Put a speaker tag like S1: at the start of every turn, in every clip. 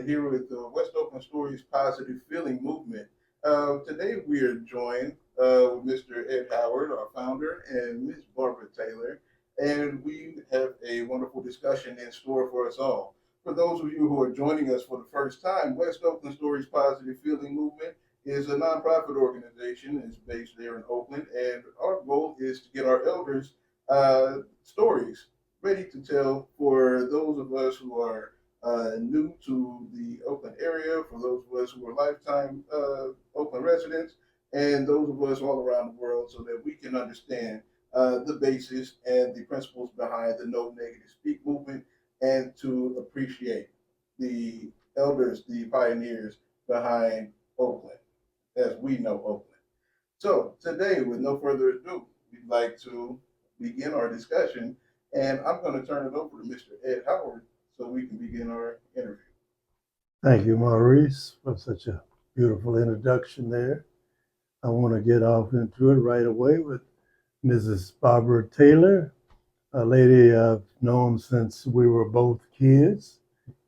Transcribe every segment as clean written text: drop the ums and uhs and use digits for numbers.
S1: here with the West Oakland Stories Positive Feeling Movement. Today we are joined with Mr. Ed Howard, our founder, and Ms. Barbara Taylor, and we have a wonderful discussion in store for us all. For those of you who are joining us for the first time, West Oakland Stories Positive Feeling Movement is a nonprofit organization. It's based there in Oakland, and our goal is to get our elders stories ready to tell for those of us who are new to the Oakland area, for those of us who are lifetime Oakland residents, and those of us all around the world, so that we can understand the basis and the principles behind the No Negative Speak movement, and to appreciate the elders, the pioneers behind Oakland, as we know Oakland. So today, with no further ado, we'd like to begin our discussion, and I'm going to turn it over to Mr. Ed Howard so we can begin our interview.
S2: Thank you, Maurice, for such a beautiful introduction there. I want to get off into it right away with Mrs. Barbara Taylor, a lady I've known since we were both kids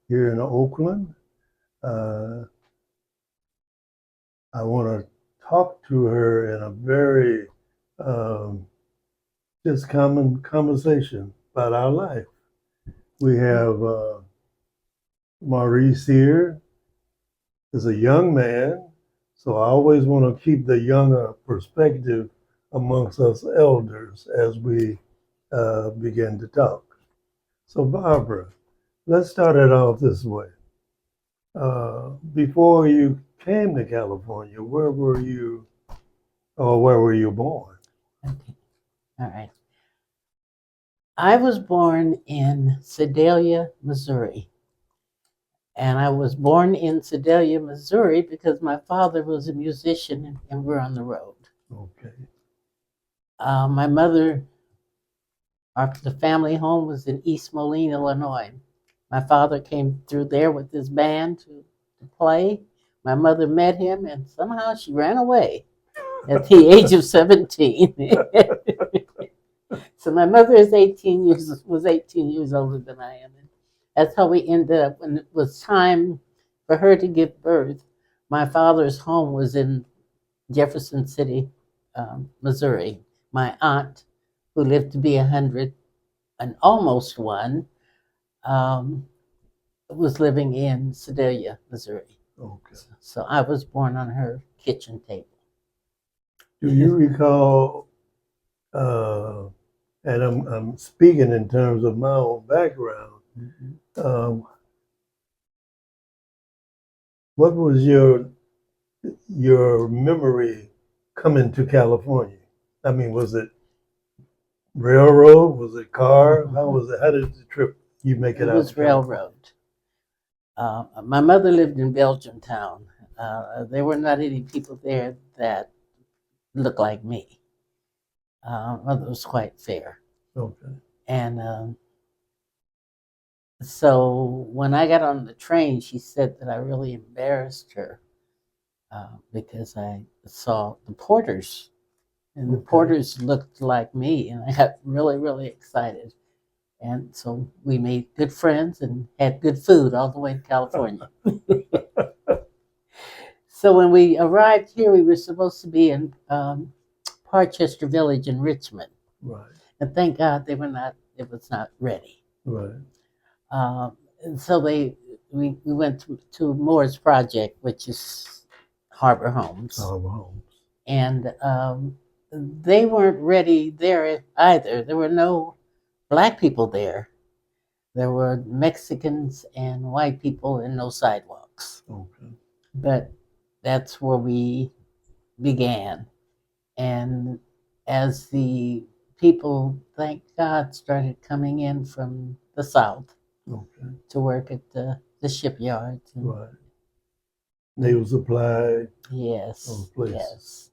S2: here in Oakland. I want to talk to her in a very just common conversation about our life. We have Maurice here is a young man, so I always want to keep the younger perspective amongst us elders as we begin to talk. So Barbara, let's start it off this way. Before you came to California, where were you, or where were you born?
S3: Okay. All right. I was born in Sedalia, Missouri. And I was born in Sedalia, Missouri because my father was a musician and we're on the road.
S2: Okay.
S3: My mother, the family home was in East Moline, Illinois. My father came through there with his band to play. My mother met him and somehow she ran away at the age of 17. So my mother was 18 years older than I am. And that's how we ended up. When it was time for her to give birth, my father's home was in Jefferson City, Missouri. My aunt, who lived to be 100 and almost one, was living in Sedalia, Missouri.
S2: Okay.
S3: So I was born on her kitchen table.
S2: Do you recall, and I'm speaking in terms of my own background, what was your memory coming to California? I mean, was it railroad? Was it car? How was it? How did the trip you make it out?
S3: It was railroad. My mother lived in Belgiumtown. There were not any people there that looked like me. Mother was quite fair.
S2: Okay.
S3: And so when I got on the train, she said that I really embarrassed her because I saw the porters, and the porters looked like me, and I got really, really excited. And so we made good friends and had good food all the way to California. So when we arrived here, we were supposed to be in Parchester Village in Richmond.
S2: Right.
S3: And thank God it was not ready.
S2: Right.
S3: And so we went to Moore's Project, which is Harbor Homes.
S2: Harbor Homes.
S3: And they weren't ready there either. There were no Black people there. There were Mexicans and white people and no sidewalks.
S2: Okay.
S3: But that's where we began. And as the people, thank God, started coming in from the South to work at the shipyards.
S2: Right. Naval Supply.
S3: Yes.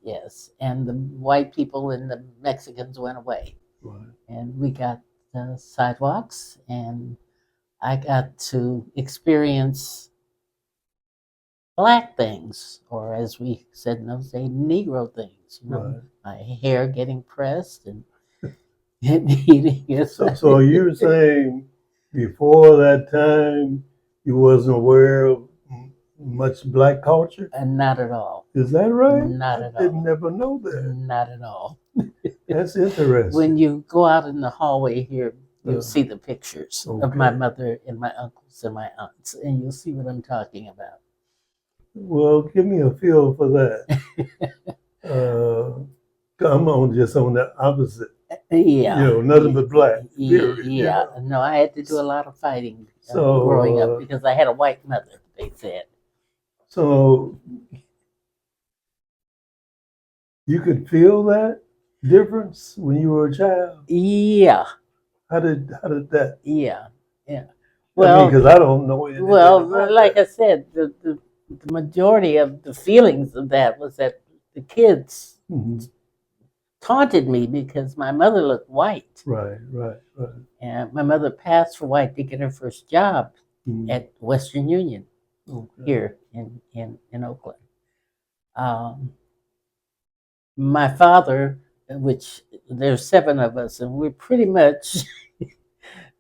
S3: Yes. And the white people and the Mexicans went away.
S2: Right.
S3: And we got the sidewalks, and I got to experience Black things, or as we said in those days, Negro things. You know,
S2: Right.
S3: my hair getting pressed and eating it.
S2: So you're saying before that time you wasn't aware of much black culture?
S3: And not at all.
S2: Is that right?
S3: Not
S2: I
S3: at
S2: didn't
S3: all.
S2: never know that.
S3: Not at all.
S2: That's interesting.
S3: When you go out in the hallway here, you'll
S2: Yeah.
S3: see the pictures of my
S2: Okay.
S3: mother and my uncles and my aunts, and you'll see what I'm talking about.
S2: Well, give me a feel for that. I'm just on the opposite.
S3: Yeah.
S2: You know, nothing but black. Period.
S3: Yeah. No, I had to do a lot of fighting
S2: So,
S3: growing up because I had a white mother, they said.
S2: So you could feel that difference when you were a child.
S3: Yeah.
S2: How did that?
S3: Yeah.
S2: Well, because I don't know anything about
S3: like
S2: that.
S3: I said, the majority of the feelings of that was that the kids
S2: Mhm.
S3: taunted me because my mother looked white.
S2: Right.
S3: And my mother passed for white to get her first job
S2: Mhm.
S3: at Western Union
S2: Okay.
S3: here in Oakland. My father, which there's 7 of us, and we're pretty much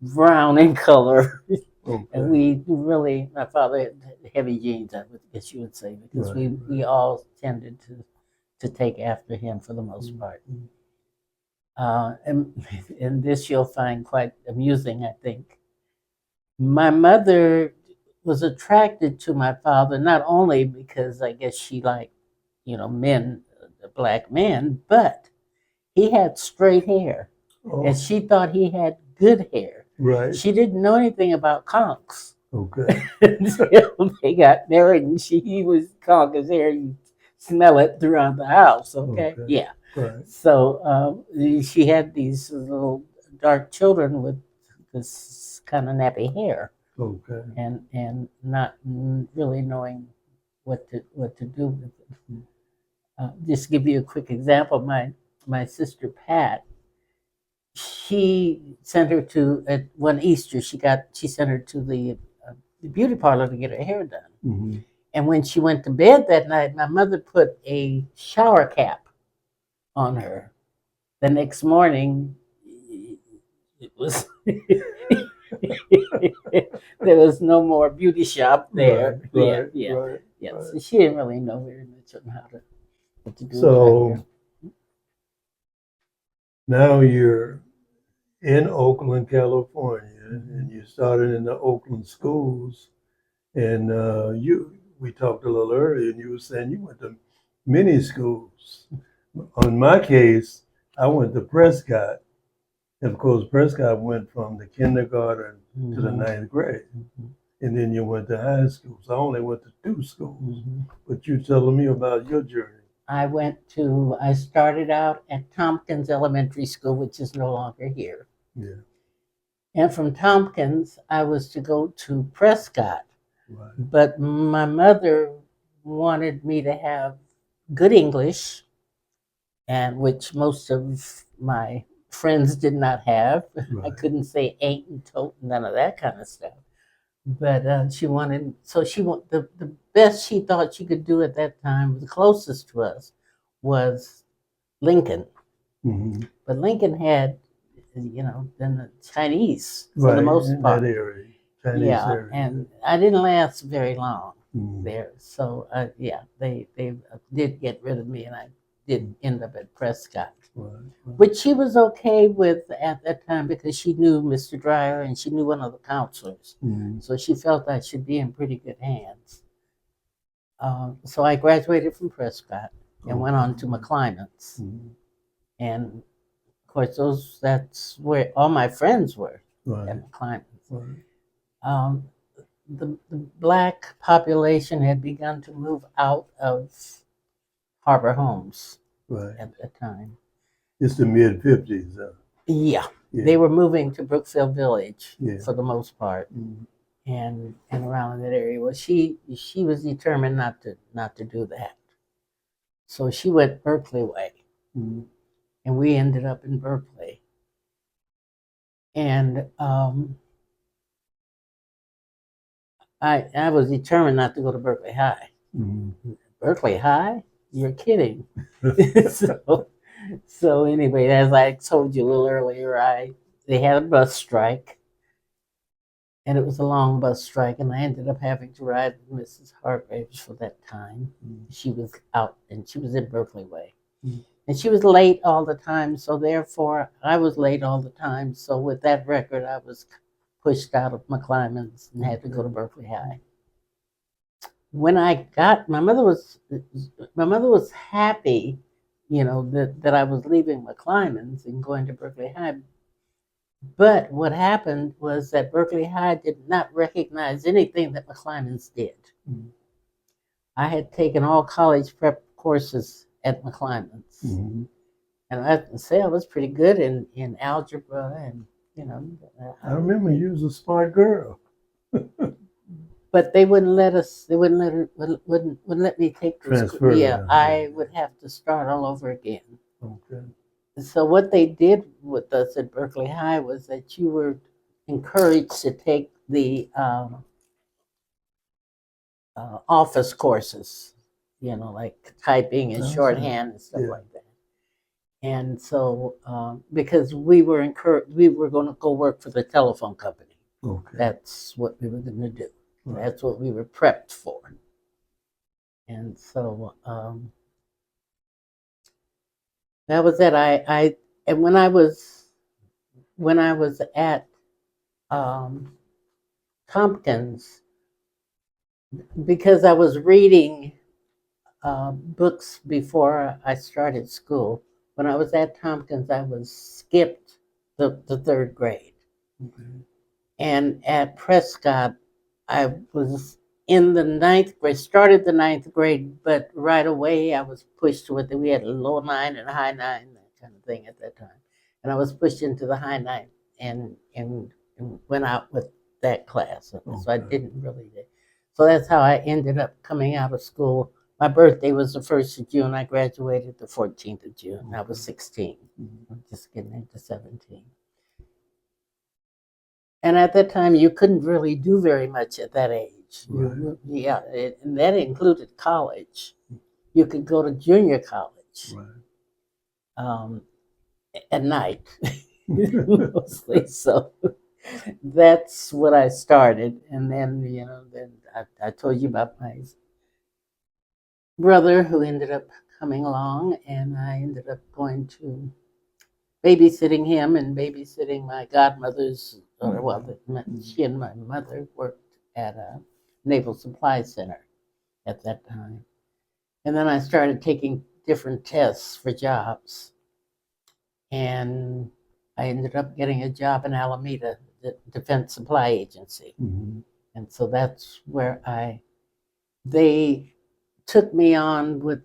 S3: brown in color.
S2: Okay.
S3: And we really, my father had heavy genes, I would guess you would say, because
S2: Right.
S3: we all tended to take after him for the most part. And this you'll find quite amusing, I think. My mother was attracted to my father not only because I guess she liked, men, the black men, but he had straight hair,
S2: Oh,
S3: and she thought he had good hair.
S2: right.
S3: She didn't know anything about conks
S2: Okay.
S3: until they got married, and he was conk his hair. You smell it throughout the house. Okay,
S2: Okay.
S3: yeah.
S2: Right.
S3: So she had these little dark children with this kind of nappy hair,
S2: Okay.
S3: and not really knowing what to do with it. Just to give you a quick example, my sister Pat, she sent her to at one Easter. She sent her to the beauty parlor to get her hair done.
S2: Mm-hmm.
S3: And when she went to bed that night, my mother put a shower cap on her. The next morning, it was there was no more beauty shop there.
S2: Right.
S3: Yeah.
S2: Right.
S3: So she didn't really know very much on what to do.
S2: So
S3: with her hair.
S2: now you're in Oakland, California, and you started in the Oakland schools. And we talked a little earlier, and you were saying you went to many schools. On my case, I went to Prescott. And of course, Prescott went from the kindergarten to the 9th grade. And then you went to high school. So I only went to 2 schools. But you're telling me about your journey.
S3: I started out at Tompkins Elementary School, which is no longer here.
S2: Yeah.
S3: And from Tompkins, I was to go to Prescott.
S2: Right.
S3: But my mother wanted me to have good English, and which most of my friends did not have.
S2: Right.
S3: I couldn't say ain't and tote, none of that kind of stuff. But she wanted, the best she thought she could do at that time, the closest to us, was Lincoln.
S2: Mm-hmm.
S3: But Lincoln had, then the Chinese for
S2: Right,
S3: the most
S2: in
S3: part.
S2: that area, Chinese area.
S3: And I didn't last very long
S2: Mhm.
S3: there. So they did get rid of me, and I did end up at Prescott,
S2: Right.
S3: which she was okay with at that time because she knew Mr. Dreyer and she knew one of the counselors.
S2: Mhm.
S3: So she felt I should be in pretty good hands. So I graduated from Prescott and went on to McClymonds.
S2: Mhm.
S3: And of course, that's where all my friends were,
S2: Right.
S3: at McClymonds.
S2: Right.
S3: The black population had begun to move out of Harbor Homes
S2: Right.
S3: at the time.
S2: It's the mid-50s.
S3: Yeah,
S2: Yeah.
S3: they were moving to Brookfield Village
S2: Yeah.
S3: for the most part,
S2: Mhm.
S3: and around that area. Well, she was determined not to do that, so she went Berkeley way,
S2: Mhm.
S3: and we ended up in Berkeley. And I was determined not to go to Berkeley High.
S2: Mhm.
S3: Berkeley High? You're kidding. So anyway, as I told you a little earlier, they had a bus strike, and it was a long bus strike, and I ended up having to ride with Mrs. Hargraves for that time. She was out, and she was in Berkeley Way. And she was late all the time, so therefore I was late all the time. So with that record, I was pushed out of McClymonds and had to go to Berkeley High. When I got, my mother was happy, that I was leaving McClymonds and going to Berkeley High. But what happened was that Berkeley High did not recognize anything that McClymonds did.
S2: Mhm.
S3: I had taken all college prep courses at McClymonds.
S2: Mhm.
S3: And I have to say I was pretty good in algebra and,
S2: I remember you was a smart girl.
S3: but they wouldn't let us, they wouldn't let me take the
S2: Transfer,
S3: yeah,
S2: yeah.
S3: I would have to start all over again.
S2: Okay.
S3: So what they did with us at Berkeley High was that you were encouraged to take the office courses, like typing and
S2: Okay.
S3: shorthand and stuff
S2: Yeah.
S3: like that. And so, because we were going to go work for the telephone company.
S2: Okay.
S3: That's what we were going to do.
S2: Right.
S3: That's what we were prepped for. And so that was it. And when I was at Tompkins, because I was reading books before I started school. When I was at Tompkins, I was skipped the third grade.
S2: Okay.
S3: And at Prescott, I was in the ninth grade, started the ninth grade, but right away I was pushed with it. We had a low nine and a high nine, that kind of thing at that time. And I was pushed into the high nine and went out with that class. So I
S2: Okay.
S3: didn't really. So that's how I ended up coming out of school. My birthday was the 1st of June. I graduated the 14th of June. I was 16. I'm just getting into 17. And at that time, you couldn't really do very much at that age.
S2: Right.
S3: And that included college. You could go to junior college
S2: Right.
S3: at night, mostly. So that's what I started. And then, then I told you about my brother who ended up coming along, and I ended up going to babysitting him and babysitting my godmother's, she and my mother worked at a Naval Supply Center at that time. And then I started taking different tests for jobs. And I ended up getting a job in Alameda, the Defense Supply Agency.
S2: Mm-hmm.
S3: And so that's where they took me on with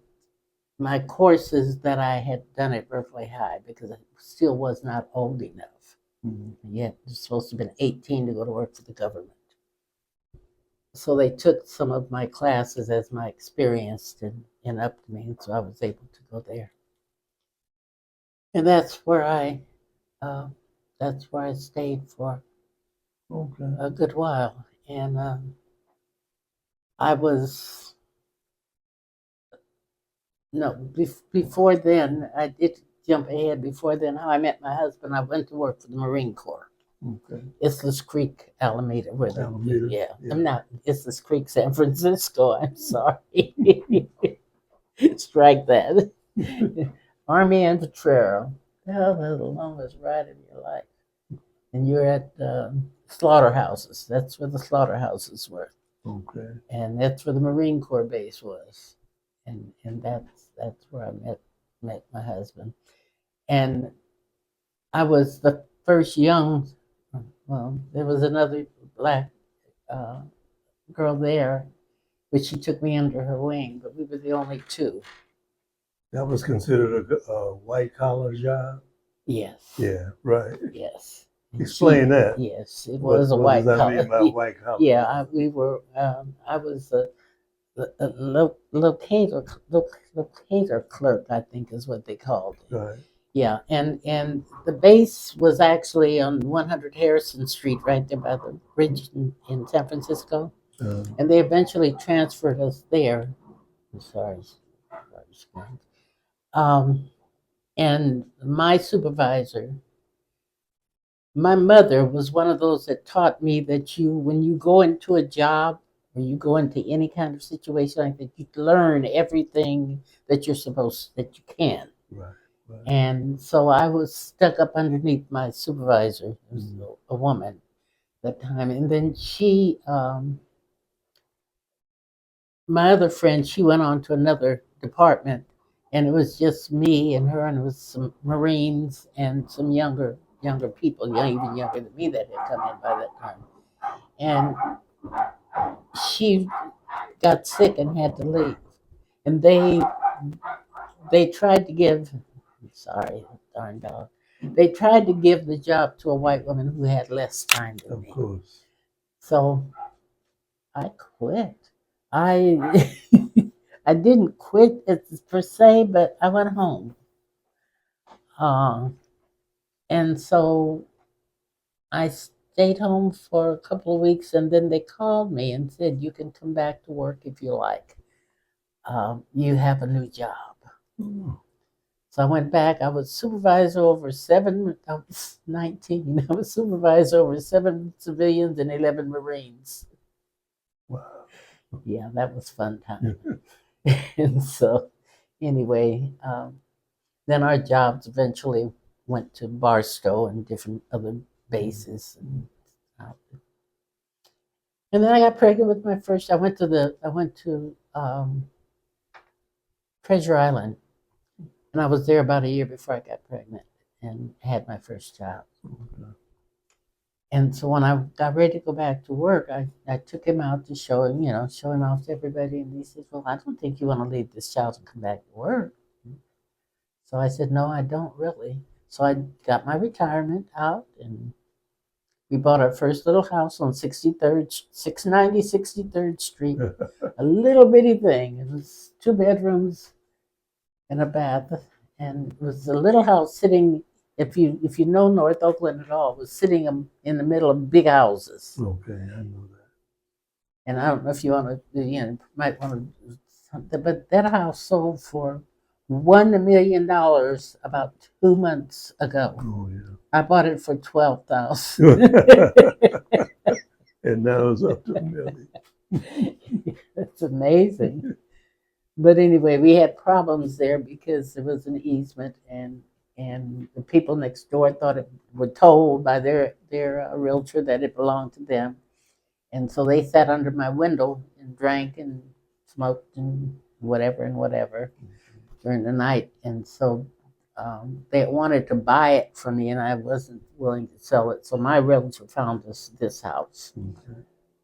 S3: my courses that I had done at Berkeley High because I still was not old enough.
S2: Mm-hmm.
S3: Yet you're supposed to have been 18 to go to work for the government. So they took some of my classes as my experience and upped me, and so I was able to go there. And that's where I stayed for
S2: Okay.
S3: a good while. And I was no before then. I did jump ahead. Before then, how I met my husband, I went to work for the Marine Corps.
S2: Okay.
S3: Islas Creek, Alameda, where
S2: Alameda,
S3: yeah.
S2: yeah.
S3: I'm not Islas Creek, San Francisco. I'm sorry. Strike that. Army and Potrero. Hell, that's the longest ride of your life. And you're at slaughterhouses. That's where the slaughterhouses were.
S2: Okay.
S3: And that's where the Marine Corps base was. And that's where I met my husband. And I was the first young. Well, there was another black girl there, but she took me under her wing. But we were the only two.
S2: That was considered a white collar job.
S3: Yes.
S2: Yeah. Right.
S3: Yes. And
S2: Explain that.
S3: Yes, it was a
S2: what
S3: white
S2: does that
S3: collar.
S2: mean by white collar?
S3: Yeah, we were. I was a locator clerk, I think is what they called it.
S2: Right.
S3: Yeah, and the base was actually on 100 Harrison Street, right there by the bridge in San Francisco. And they eventually transferred us there. I'm sorry. And my supervisor, my mother was one of those that taught me that when you go into a job or you go into any kind of situation like that, you learn everything that that you can.
S2: Right. Right.
S3: And so I was stuck up underneath my supervisor, who was a woman at that time. And then my other friend, she went on to another department, and it was just me and her, and it was some Marines and some younger people, even younger than me, that had come in by that time. And she got sick and had to leave, and they tried to give. Sorry, darn dog. They tried to give the job to a white woman who had less time than
S2: Of
S3: me.
S2: course.
S3: So I quit. I I didn't quit per se, but I went home. And so I stayed home for a couple of weeks, and then they called me and said, "You can come back to work if you like. You have a new job."
S2: Oh,
S3: So I went back. I was supervisor over I was 19. I was supervisor over 7 civilians and 11 Marines.
S2: wow.
S3: Yeah, that was fun time. And so, anyway, then our jobs eventually went to Barstow and different other bases. And then I got pregnant with my first. I went to Treasure Island, and I was there about a year before I got pregnant and had my first child.
S2: Okay.
S3: And so when I got ready to go back to work, I took him out to show him, show him off to everybody. And he said, "Well, I don't think you want to leave this child and come back to work." So I said, "No, I don't really." So I got my retirement out, and we bought our first little house on 690 63rd Street, a little bitty thing. It was 2 bedrooms and a bath, and it was a little house sitting. If you know North Oakland at all, it was sitting in the middle of big houses.
S2: Okay, I know that.
S3: And I don't know if you want to, might want to, something, but that house sold for $1 million about 2 months ago.
S2: Oh yeah.
S3: I bought it for $12,000.
S2: And now it's up to $1 million.
S3: That's amazing. But anyway, we had problems there because there was an easement, and the people next door were told by their realtor that it belonged to them, and so they sat under my window and drank and smoked and whatever during the night, and so they wanted to buy it from me, and I wasn't willing to sell it. So my realtor found us this house,
S2: Okay.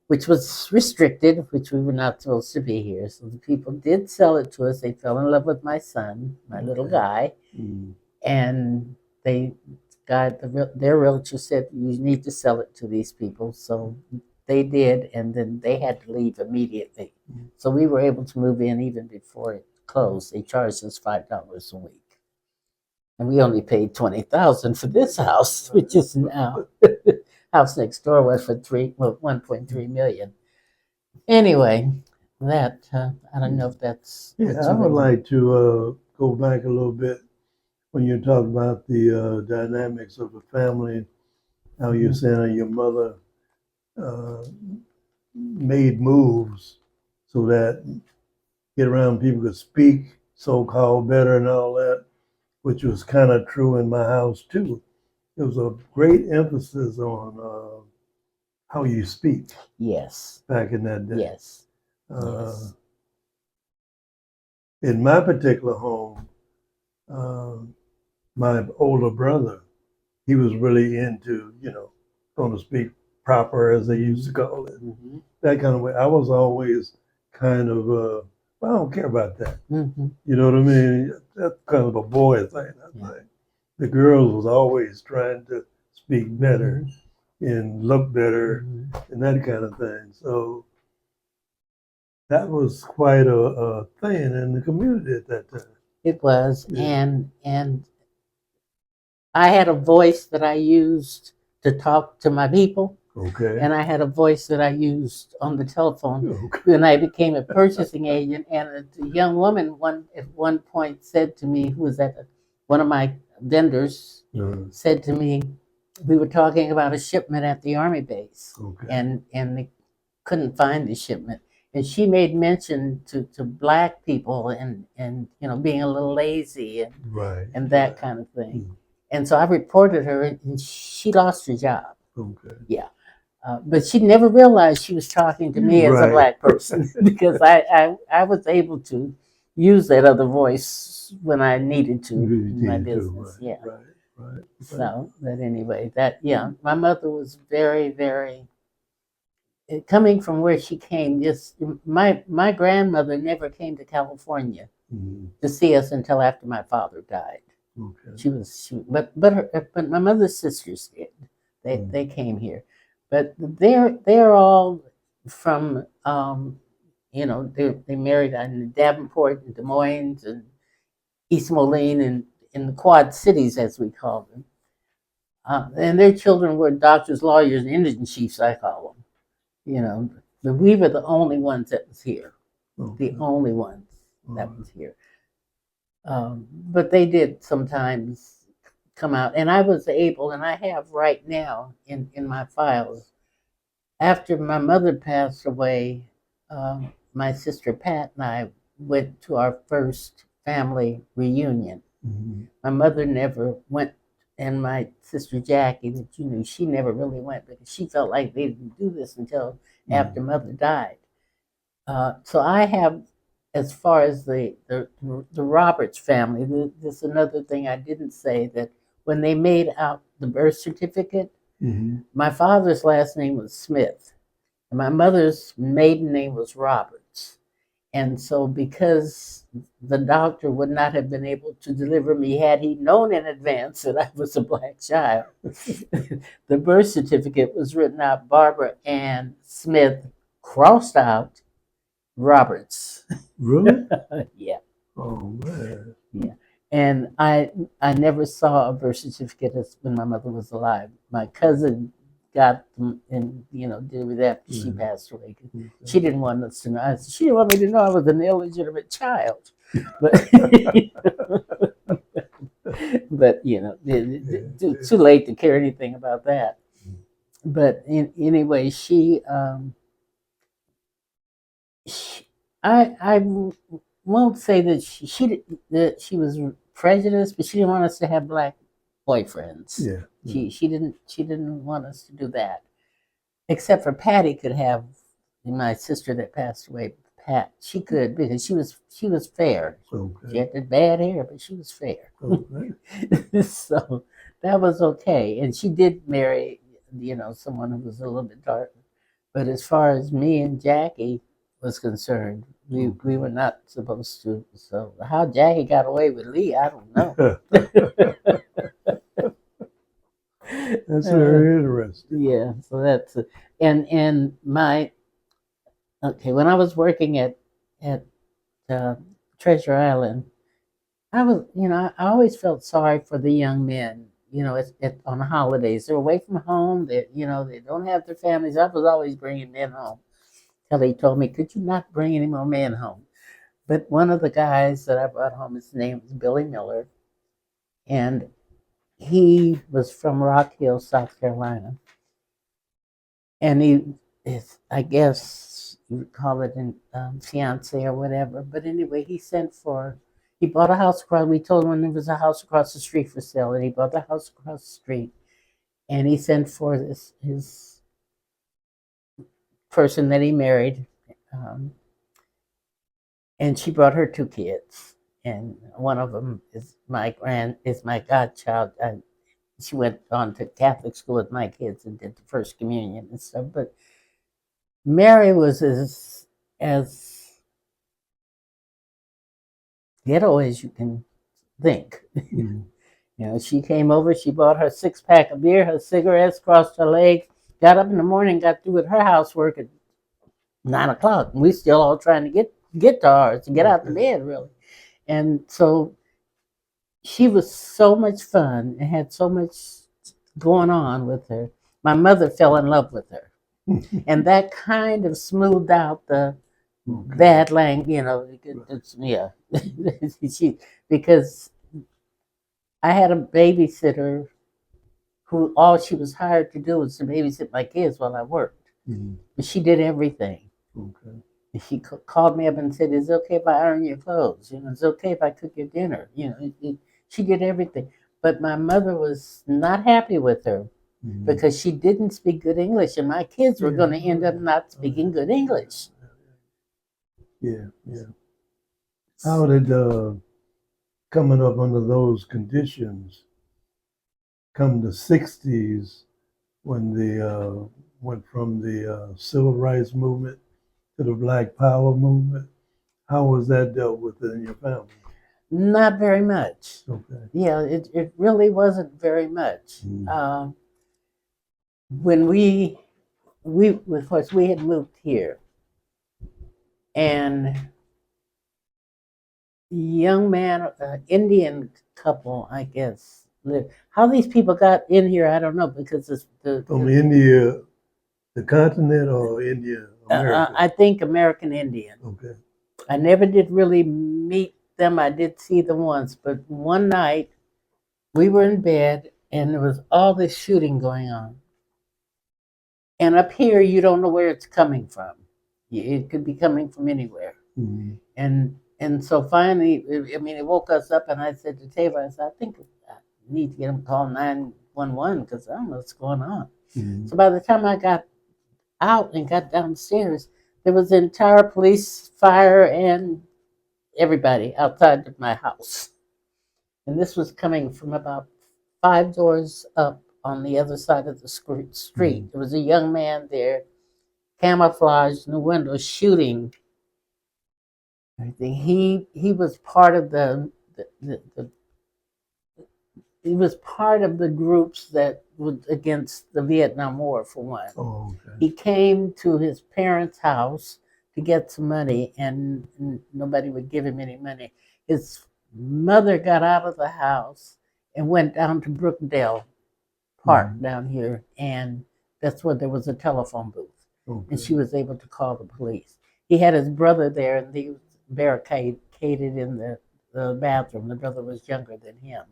S3: which was restricted, which we were not supposed to be here. So the people did sell it to us. They fell in love with my son, my little guy, and their realtor said, "You need to sell it to these people." So they did, and then they had to leave immediately. So we were able to move in even before it closed. They charged us $5 a week, and we only paid $20,000 for this house, which is now house next door was for 1.3 million. Anyway, that I don't know if that's.
S2: Yeah, I would like to go back a little bit when you talk about the dynamics of a family, how you're saying your mother made moves so that get around people could speak so-called better and all that, which was kind of true in my house too. There was a great emphasis on how you speak.
S3: Yes.
S2: Back in that day.
S3: Yes. Yes.
S2: In my particular home, my older brother, he was really into, going to speak proper, as they used to call it.
S3: Mm-hmm.
S2: That kind of way. I was always kind of, I don't care about that.
S3: Mm-hmm.
S2: You know what I mean? That's kind of a boy thing, I think. The girls was always trying to speak better and look better and that kind of thing. So that was quite a thing in the community at that time.
S3: It was, and I had a voice that I used to talk to my people.
S2: Okay.
S3: And I had a voice that I used on the telephone when I became a purchasing agent. And a young woman at one point said to me, who was one of my vendors, said to me, we were talking about a shipment at the Army base,
S2: Okay.
S3: and they couldn't find the shipment. And she made mention to black people and being a little lazy
S2: Right.
S3: and that kind of thing. And so I reported her, and she lost her job.
S2: Okay.
S3: Yeah. But she never realized she was talking to me as a
S2: Right.
S3: black person because I was able to use that other voice when I needed to in my business. Yeah.
S2: Right.
S3: So, but anyway, my mother was very, very, coming from where she came, just my grandmother never came to California to see us until after my father died.
S2: Okay.
S3: But my mother's sisters did. They came here, but they're all from they married in Davenport and Des Moines and East Moline and in the Quad Cities as we call them. And their children were doctors, lawyers, and Indian chiefs, I call them. But we were the only ones that was here.
S2: Okay.
S3: The only ones that was here. But they did sometimes come out, and I was able, and I have right now in my files. After my mother passed away, my sister Pat and I went to our first family reunion. My mother never went, and my sister Jackie, that you knew, she never really went because she felt like they didn't do this until after mother died. So I have, as far as the Roberts family, this is another thing I didn't say, that when they made out the birth certificate, my father's last name was Smith, and my mother's maiden name was Roberts. And so because the doctor would not have been able to deliver me had he known in advance that I was a black child, the birth certificate was written out Barbara Ann Smith, crossed out Roberts.
S2: Really?
S3: Yeah.
S2: Oh man.
S3: Yeah. And I never saw a birth certificate when my mother was alive. My cousin got them and did it after she passed away. She didn't want us to know. She didn't want me to know I was an illegitimate child. But but too late to care anything about that. But anyway, I won't say that she was prejudiced, but she didn't want us to have black boyfriends.
S2: Yeah.
S3: She didn't want us to do that. Except for Patty could have, my sister that passed away, Pat. She could because she was fair.
S2: Okay.
S3: She had the bad hair, but she was fair.
S2: Okay.
S3: So that was okay. And she did marry, someone who was a little bit darker. But as far as me and Jackie was concerned, we were not supposed to. So how Jackie got away with Lee, I don't know.
S2: That's very interesting.
S3: Yeah, so that's and my when I was working at Treasure Island, I was I always felt sorry for the young men. On the holidays, they're away from home. They they don't have their families. I was always bringing men home. Kelly told me, "Could you not bring any more men home?" But one of the guys that I brought home, his name was Billy Miller, and he was from Rock Hill, South Carolina. And he is, I guess you would call it a fiance or whatever. But anyway, he bought a house across, we told him there was a house across the street for sale, and he bought the house across the street. And he sent for his person that he married. And she brought her 2 kids. And one of them is my godchild. She went on to Catholic school with my kids and did the first communion and stuff. But Mary was as ghetto as you can think. She came over, she bought her 6-pack of beer, her cigarettes, crossed her legs, got up in the morning, got through with her housework at 9 o'clock. And we still all trying to get to ours, to get out of bed, really. And so she was so much fun and had so much going on with her. My mother fell in love with her. And that kind of smoothed out the bad language, yeah. Because I had a babysitter who all she was hired to do was to babysit my kids while I worked.
S2: Mhm.
S3: But she did everything.
S2: Okay.
S3: And she called me up and said, "It's okay if I iron your clothes. You know, it's okay if I cook your dinner." You know, she did everything. But my mother was not happy with her
S2: Mhm.
S3: because she didn't speak good English, and my kids were going to end up not speaking good English.
S2: Yeah, yeah. How did coming up under those conditions come the 60s when the went from the civil rights movement to the Black Power movement? How was that dealt with in your family?
S3: Not very much.
S2: Okay.
S3: Yeah, it really wasn't very much.
S2: Mm.
S3: When of course we had moved here, and young man, Indian couple, I guess, lived. How these people got in here, I don't know, because it's
S2: From India, the continent, or India, America?
S3: I think American Indian.
S2: Okay.
S3: I never did really meet them. I did see them once, but one night we were in bed and there was all this shooting going on. And up here, you don't know where it's coming from. It could be coming from anywhere.
S2: Mm-hmm.
S3: And so finally, I mean, it woke us up, and I said to Taylor, I said, I think I need to get him to call 911 because I don't know what's going on.
S2: Mm-hmm.
S3: So by the time I got out and got downstairs, there was the entire police, fire, and everybody outside of my house. And this was coming from about 5 doors up on the other side of the street.
S2: Mm-hmm.
S3: There was a young man there, camouflaged in the window, shooting. I think he was part of the he was part of the groups that was against the Vietnam War, for one.
S2: Oh, okay.
S3: He came to his parents' house to get some money, and nobody would give him any money. His mother got out of the house and went down to Brookdale Park down here, and that's where there was a telephone booth.
S2: Okay.
S3: And she was able to call the police. He had his brother there, and he was barricaded in the bathroom. The brother was younger than him.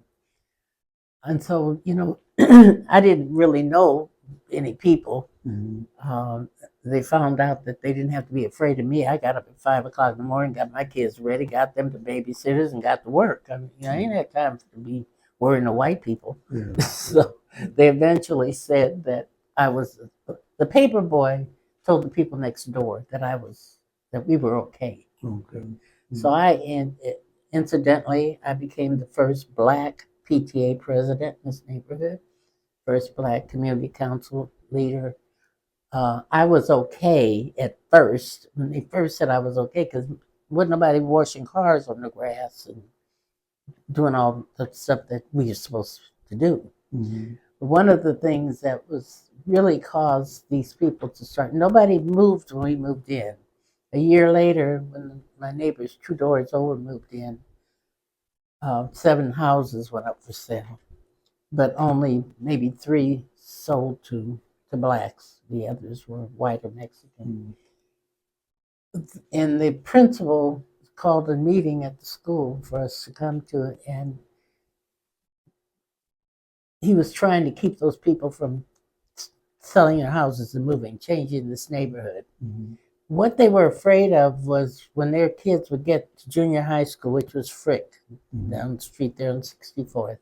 S3: And so, you know, I didn't really know any people.
S2: Mm-hmm.
S3: They found out that they didn't have to be afraid of me. I got up at 5 o'clock in the morning, got my kids ready, got them to babysitters, and got to work. I mean, you know, I ain't had time to be worrying the white people.
S2: Yeah.
S3: So they eventually said that I was the paper boy. Told the people next door that we were okay.
S2: Okay. Mm-hmm.
S3: So incidentally, I became the first Black PTA president in this neighborhood, first Black community council leader. I was okay at first. When they first said I was okay, because wasn't nobody washing cars on the grass and doing all the stuff that we were supposed to do.
S2: Mm-hmm.
S3: One of the things that was really caused these people to start, nobody moved when we moved in. A year later, when my neighbors 2 doors over moved in, 7 houses went up for sale, but only maybe 3 sold to blacks. The others were white or Mexican. Mm-hmm. And the principal called a meeting at the school for us to come to it, and he was trying to keep those people from selling their houses and moving, changing this neighborhood. Mm-hmm. What they were afraid of was when their kids would get to junior high school, which was Frick, mm-hmm. down the street there on 64th,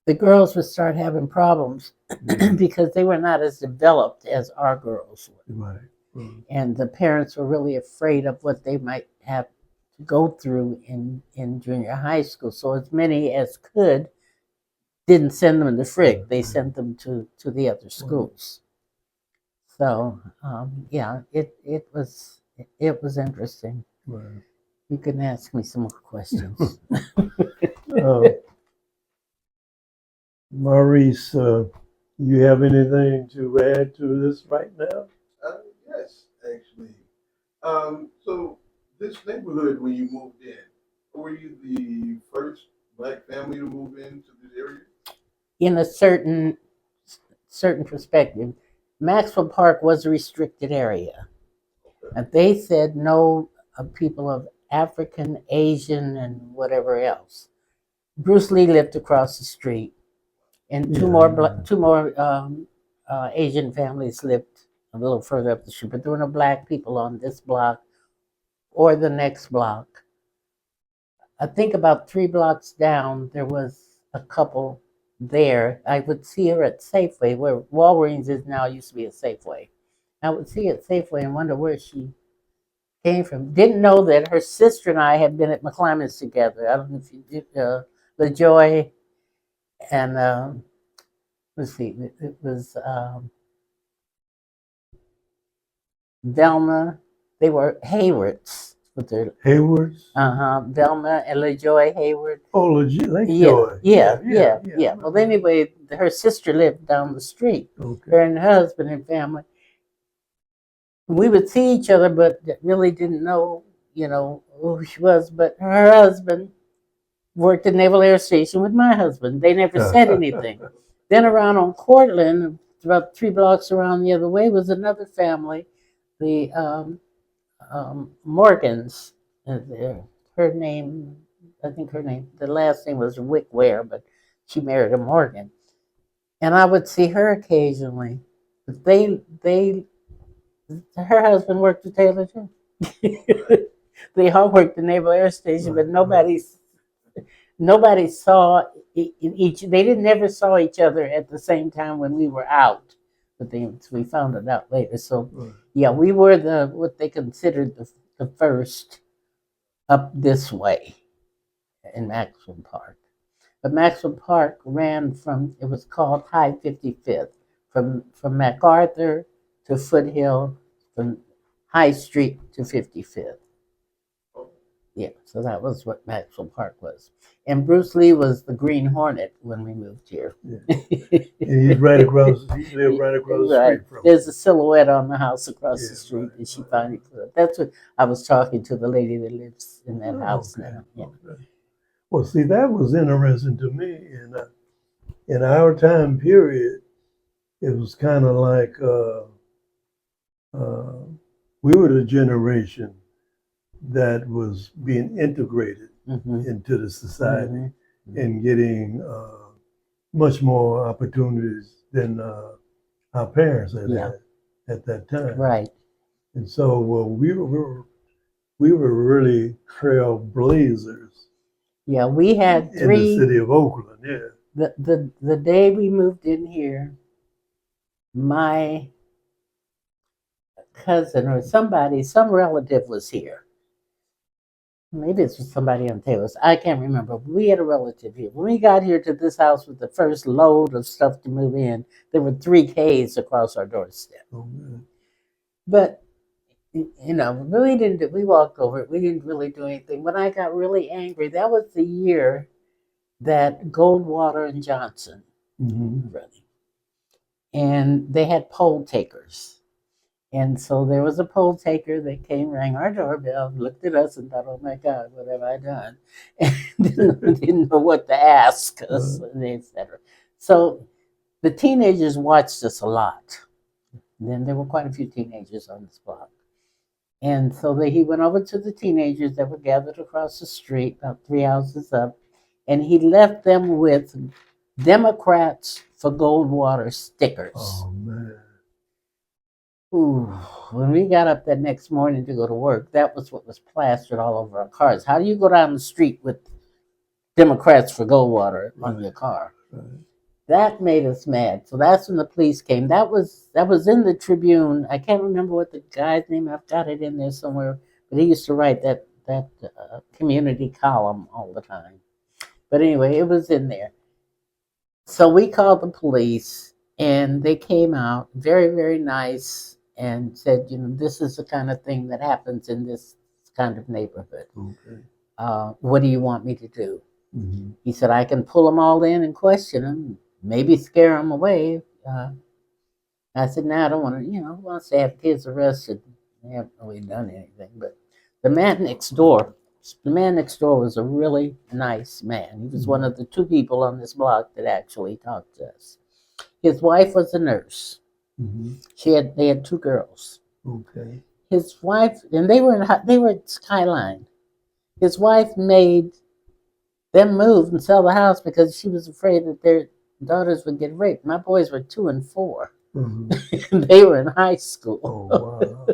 S3: the girls would start having problems mm-hmm. because they were not as developed as our girls were.
S2: Right. Mm-hmm.
S3: And the parents were really afraid of what they might have to go through in junior high school. So as many as could didn't send them to Frick. They sent them to the other schools. So yeah, it was interesting.
S2: Right.
S3: You can ask me some more questions.
S2: Maurice, you have anything to add to this right now?
S1: Yes, actually. So this neighborhood, when you moved in, were you the first Black family to move into this area?
S3: In a certain perspective, Maxwell Park was a restricted area. And they said no people of African, Asian, and whatever else. Bruce Lee lived across the street. and
S2: Yeah.
S3: two more Asian families lived a little further up the street. But there were no black people on this block or the next block. I think about 3 blocks down, there was a couple there. I would see her at Safeway, where Walgreens is now, used to be a Safeway. I would see her at Safeway and wonder where she came from. Didn't know that her sister and I had been at McClymonds together. I don't know if you did. LaJoy and let's see, it was Velma. They were Haywards with their
S2: Haywards.
S3: Velma and LaJoy Hayward.
S2: Oh, legit, Lake
S3: Yeah,
S2: Joy.
S3: yeah. Well, anyway, her sister lived down the street.
S2: Okay.
S3: Her and her husband and family. We would see each other, but really didn't know, who she was. But her husband worked at Naval Air Station with my husband. They never said anything. Then around on Cortland, about 3 blocks around the other way, was another family, the Morgans. Her name, the last name was Wickware, but she married a Morgan. And I would see her occasionally. But her husband worked with Taylor too. They all worked at Naval Air Station, but nobody saw each. They never saw each other at the same time when we were out. But we found it out later. So yeah, we were what they considered the first up this way in Maxwell Park. But Maxwell Park ran from, it was called High 55th, from MacArthur to Foothill, from High Street to 55th. Yeah, so that was what Maxwell Park was. And Bruce Lee was the Green Hornet when we moved here.
S2: Yeah. And he's right across, he lived right across the street from
S3: There's a silhouette on the house across the street that she finally put up. That's what I was talking to the lady that lives in that house now. Yeah.
S2: Okay. Well, see, that was interesting to me. In our time period, it was kind of like we were the generation that was being integrated into the society and getting much more opportunities than our parents had at that time.
S3: Right.
S2: And so we were really trailblazers.
S3: Yeah, we had 3
S2: in the city of Oakland. Yeah.
S3: The day we moved in here, my cousin or some relative was here. Maybe it was somebody on Taylor's. I can't remember. We had a relative here. When we got here to this house with the first load of stuff to move in, there were 3 Ks across our doorstep.
S2: Oh, man.
S3: But, really didn't. We walked over it. We didn't really do anything. When I got really angry, that was the year that Goldwater and Johnson running. And they had poll takers. And so there was a poll taker that came, rang our doorbell, looked at us and thought, oh my God, what have I done? And didn't know what to ask us, et cetera. So the teenagers watched us a lot. And then there were quite a few teenagers on this block. And so he went over to the teenagers that were gathered across the street, about 3 houses up, and he left them with Democrats for Goldwater stickers.
S2: Oh, man.
S3: Ooh, when we got up that next morning to go to work, that was what was plastered all over our cars. How do you go down the street with Democrats for Goldwater on your car?
S2: Right.
S3: That made us mad. So that's when the police came. That was in the Tribune. I can't remember what the guy's name. I've got it in there somewhere. But he used to write that community column all the time. But anyway, it was in there. So we called the police, and they came out, very, very nice, and said, this is the kind of thing that happens in this kind of neighborhood.
S2: Okay.
S3: What do you want me to do? He said, I can pull them all in and question them, maybe scare them away. I said, no, I don't want to, wants to have kids arrested. They haven't really done anything. But the man next door was a really nice man. He was one of the 2 people on this block that actually talked to us. His wife was a nurse. They had 2 girls.
S2: Okay.
S3: His wife, and they were at Skyline. His wife made them move and sell the house because she was afraid that daughters would get raped. My boys were 2 and 4.
S2: Mhm.
S3: They were in high school.
S2: Oh, wow.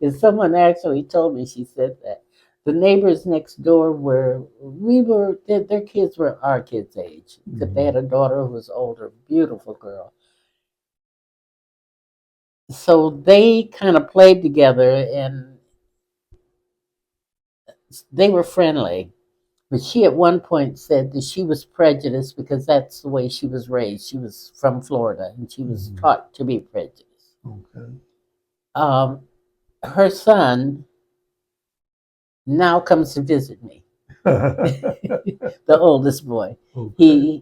S3: And someone actually told me, she said that the neighbors next door their kids were our kids' age. Except they had a daughter who was older, beautiful girl. So they kind of played together and they were friendly. But she at one point said that she was prejudiced because that's the way she was raised. She was from Florida and she was taught to be prejudiced.
S2: Okay.
S3: Her son now comes to visit me, the oldest boy.
S2: Okay.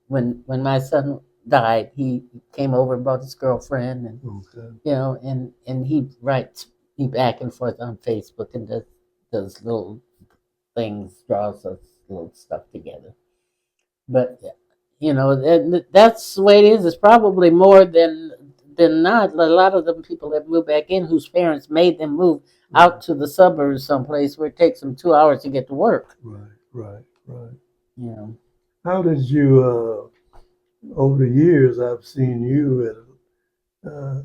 S3: When my son died, he came over and brought his girlfriend, and
S2: Okay.
S3: and he writes me back and forth on Facebook and does little things, draws us little stuff together. But that's the way it is. It's probably more than not. A lot of the people that moved back in, whose parents made them move out to the suburbs, someplace where it takes them 2 hours to get to work.
S2: Right.
S3: You know.
S2: How did you, over the years, I've seen you at a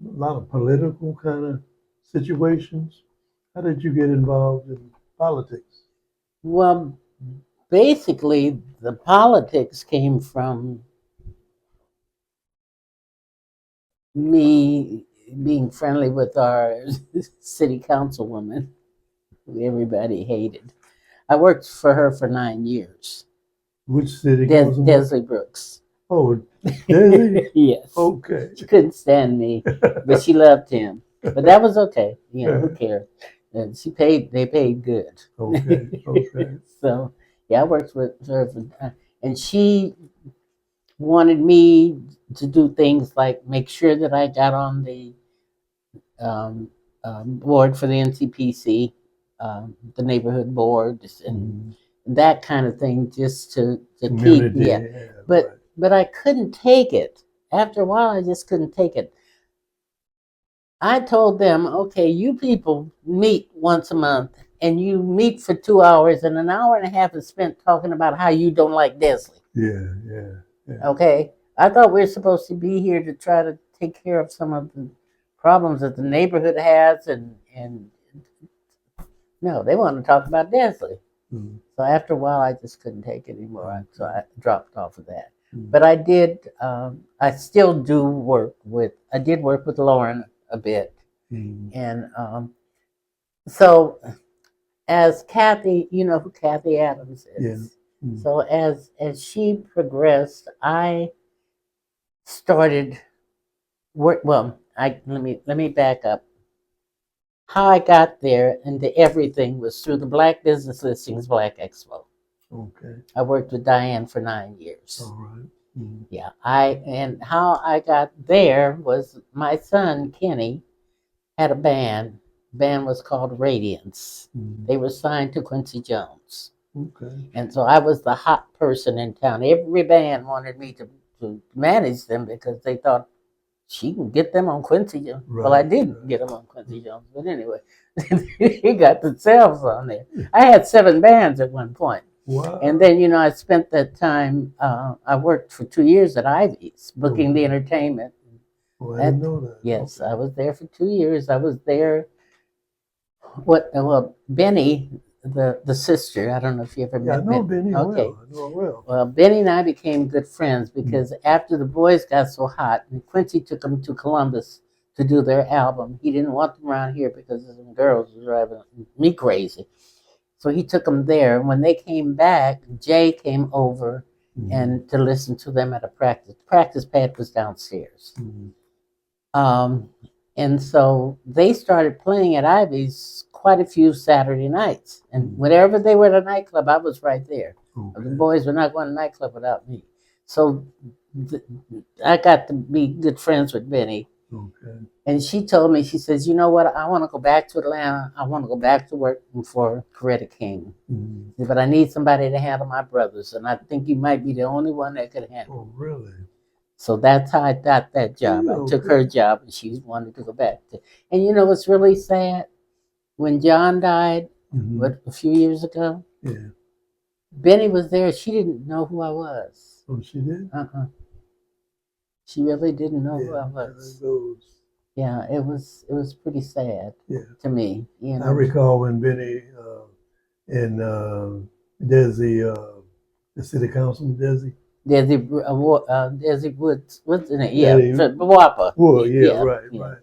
S2: lot of political kind of situations. How did you get involved in politics?
S3: Well, basically, the politics came from me being friendly with our city councilwoman, who everybody hated. I worked for her for 9 years.
S2: Which city councilman?
S3: Desley Brooks.
S2: Oh, Desi?
S3: Yes.
S2: Okay.
S3: She couldn't stand me, but she loved him. But that was okay. Who cared? And they paid good.
S2: Okay.
S3: So, yeah, I worked with her, and she wanted me to do things like make sure that I got on the board for the NCPC, the neighborhood board, and that kind of thing, just to keep, But I couldn't take it. After a while, I just couldn't take it. I told them, okay, you people meet once a month, and you meet for 2 hours, and an hour and a half is spent talking about how you don't like Desley.
S2: Yeah.
S3: Okay? I thought we were supposed to be here to try to take care of some of the problems that the neighborhood has, and no, they want to talk about Desley. So after a while, I just couldn't take it anymore. So I dropped off of that. But I did. I still do work with. I did work with Lauren a bit, and so as Kathy, you know who Kathy Adams is. Yeah. So as she progressed, I started work. Well, let me back up. How I got there into everything was through the Black Business Listings Black Expo.
S2: Okay.
S3: I worked with Diane for 9 years.
S2: All right.
S3: Yeah, and how I got there was my son Kenny had a band. The band was called Radiance. They were signed to Quincy Jones.
S2: Okay.
S3: And so I was the hot person in town. Every band wanted me to manage them because they thought she can get them on Quincy Jones. Right. Well, I didn't get them on Quincy Jones, but anyway, he got themselves on there. I had 7 bands at one point.
S2: Wow.
S3: And then, I spent that time, I worked for 2 years at Ivy's, booking the entertainment.
S2: Oh, I didn't know that.
S3: Yes, okay. I was there for 2 years. I was there, Benny, the sister, I don't know if you ever met
S2: Benny. Benny.
S3: Okay.
S2: I know well.
S3: Well, Benny and I became good friends because after the boys got so hot, and Quincy took them to Columbus to do their album. He didn't want them around here because some girls were driving me crazy. So he took them there. And when they came back, Jay came over and to listen to them at a practice. The practice pad was downstairs. And so they started playing at Ivy's quite a few Saturday nights. And whenever they were at a nightclub, I was right there. Okay. The boys were not going to nightclub without me. So I got to be good friends with Benny.
S2: Okay.
S3: And she told me, she says, you know what, I want to go back to Atlanta. I want to go back to work for Coretta King. But I need somebody to handle my brothers. And I think you might be the only one that could handle.
S2: Oh, really?
S3: So that's how I got that job. I took her job, and she wanted to go back. And what's really sad? When John died, what, a few years ago.
S2: Yeah.
S3: Benny was there. She didn't know who I was.
S2: Oh, she did?
S3: She really didn't know who I
S2: Yeah,
S3: was.
S2: it goes.
S3: Yeah, it was pretty sad
S2: Yeah.
S3: to me. You know,
S2: I recall when Benny and Desi, the city councilman,
S3: Desi Woods, what's in it? Yeah,
S2: Desi
S3: Whopper.
S2: Wood, yeah, right,
S3: yeah.
S2: right.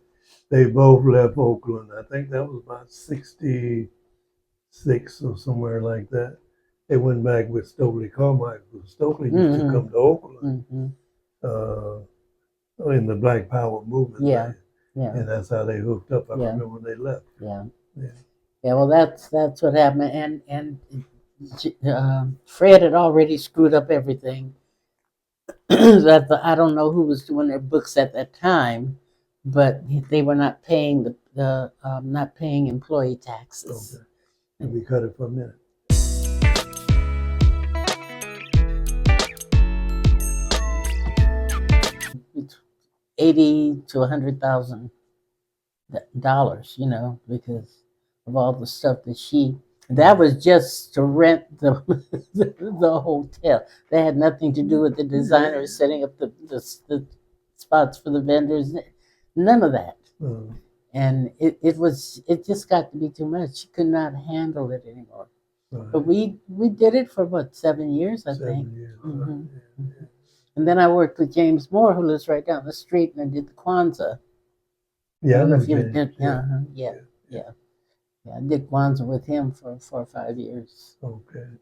S2: They both left Oakland. I think that was about 66 or somewhere like that. They went back with Stokely Carmichael. Stokely used to come to Oakland in the Black Power movement.
S3: Yeah,
S2: right?
S3: yeah.
S2: And that's how they hooked up. I
S3: Yeah.
S2: remember when they left.
S3: Yeah.
S2: Yeah.
S3: Yeah, well, that's what happened, and Fred had already screwed up everything. I don't know who was doing their books at that time, but they were not paying not paying employee taxes.
S2: Okay. And we cut it for a minute.
S3: 80 to $100,000, you know, because of all the stuff that was just to rent the the hotel. They had nothing to do with the designers setting up the spots for the vendors, none of that. And it just got to be too much. She could not handle it anymore.
S2: Right.
S3: But we did it for what, 7 years, I think.
S2: 7 years.
S3: Mhm.
S2: Yeah.
S3: And then I worked with James Moore, who lives right down the street, and I did the Kwanzaa.
S2: Yeah, I
S3: don't know
S2: know
S3: if you
S2: James.
S3: did. Yeah. I did Kwanzaa with him for 4 or 5 years.
S2: Okay.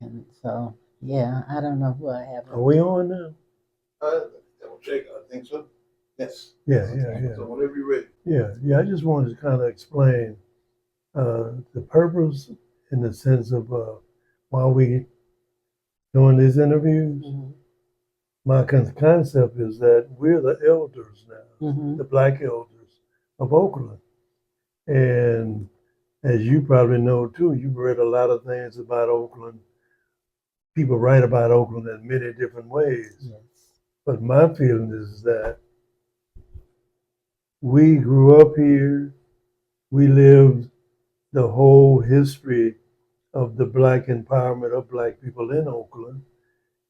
S3: And so, yeah, I don't know who I have.
S2: Are we on now?
S1: Double check. I think so. Yes.
S2: Yeah.
S1: So whenever you're ready.
S2: Yeah. I just wanted to kind of explain the purpose in the sense of why we doing these interviews.
S3: Mhm.
S2: My concept is that we're the elders now,
S3: Mhm.
S2: the Black elders of Oakland. And as you probably know too, you've read a lot of things about Oakland. People write about Oakland in many different ways.
S3: Yes.
S2: But my feeling is that we grew up here. We lived the whole history of the Black empowerment of Black people in Oakland.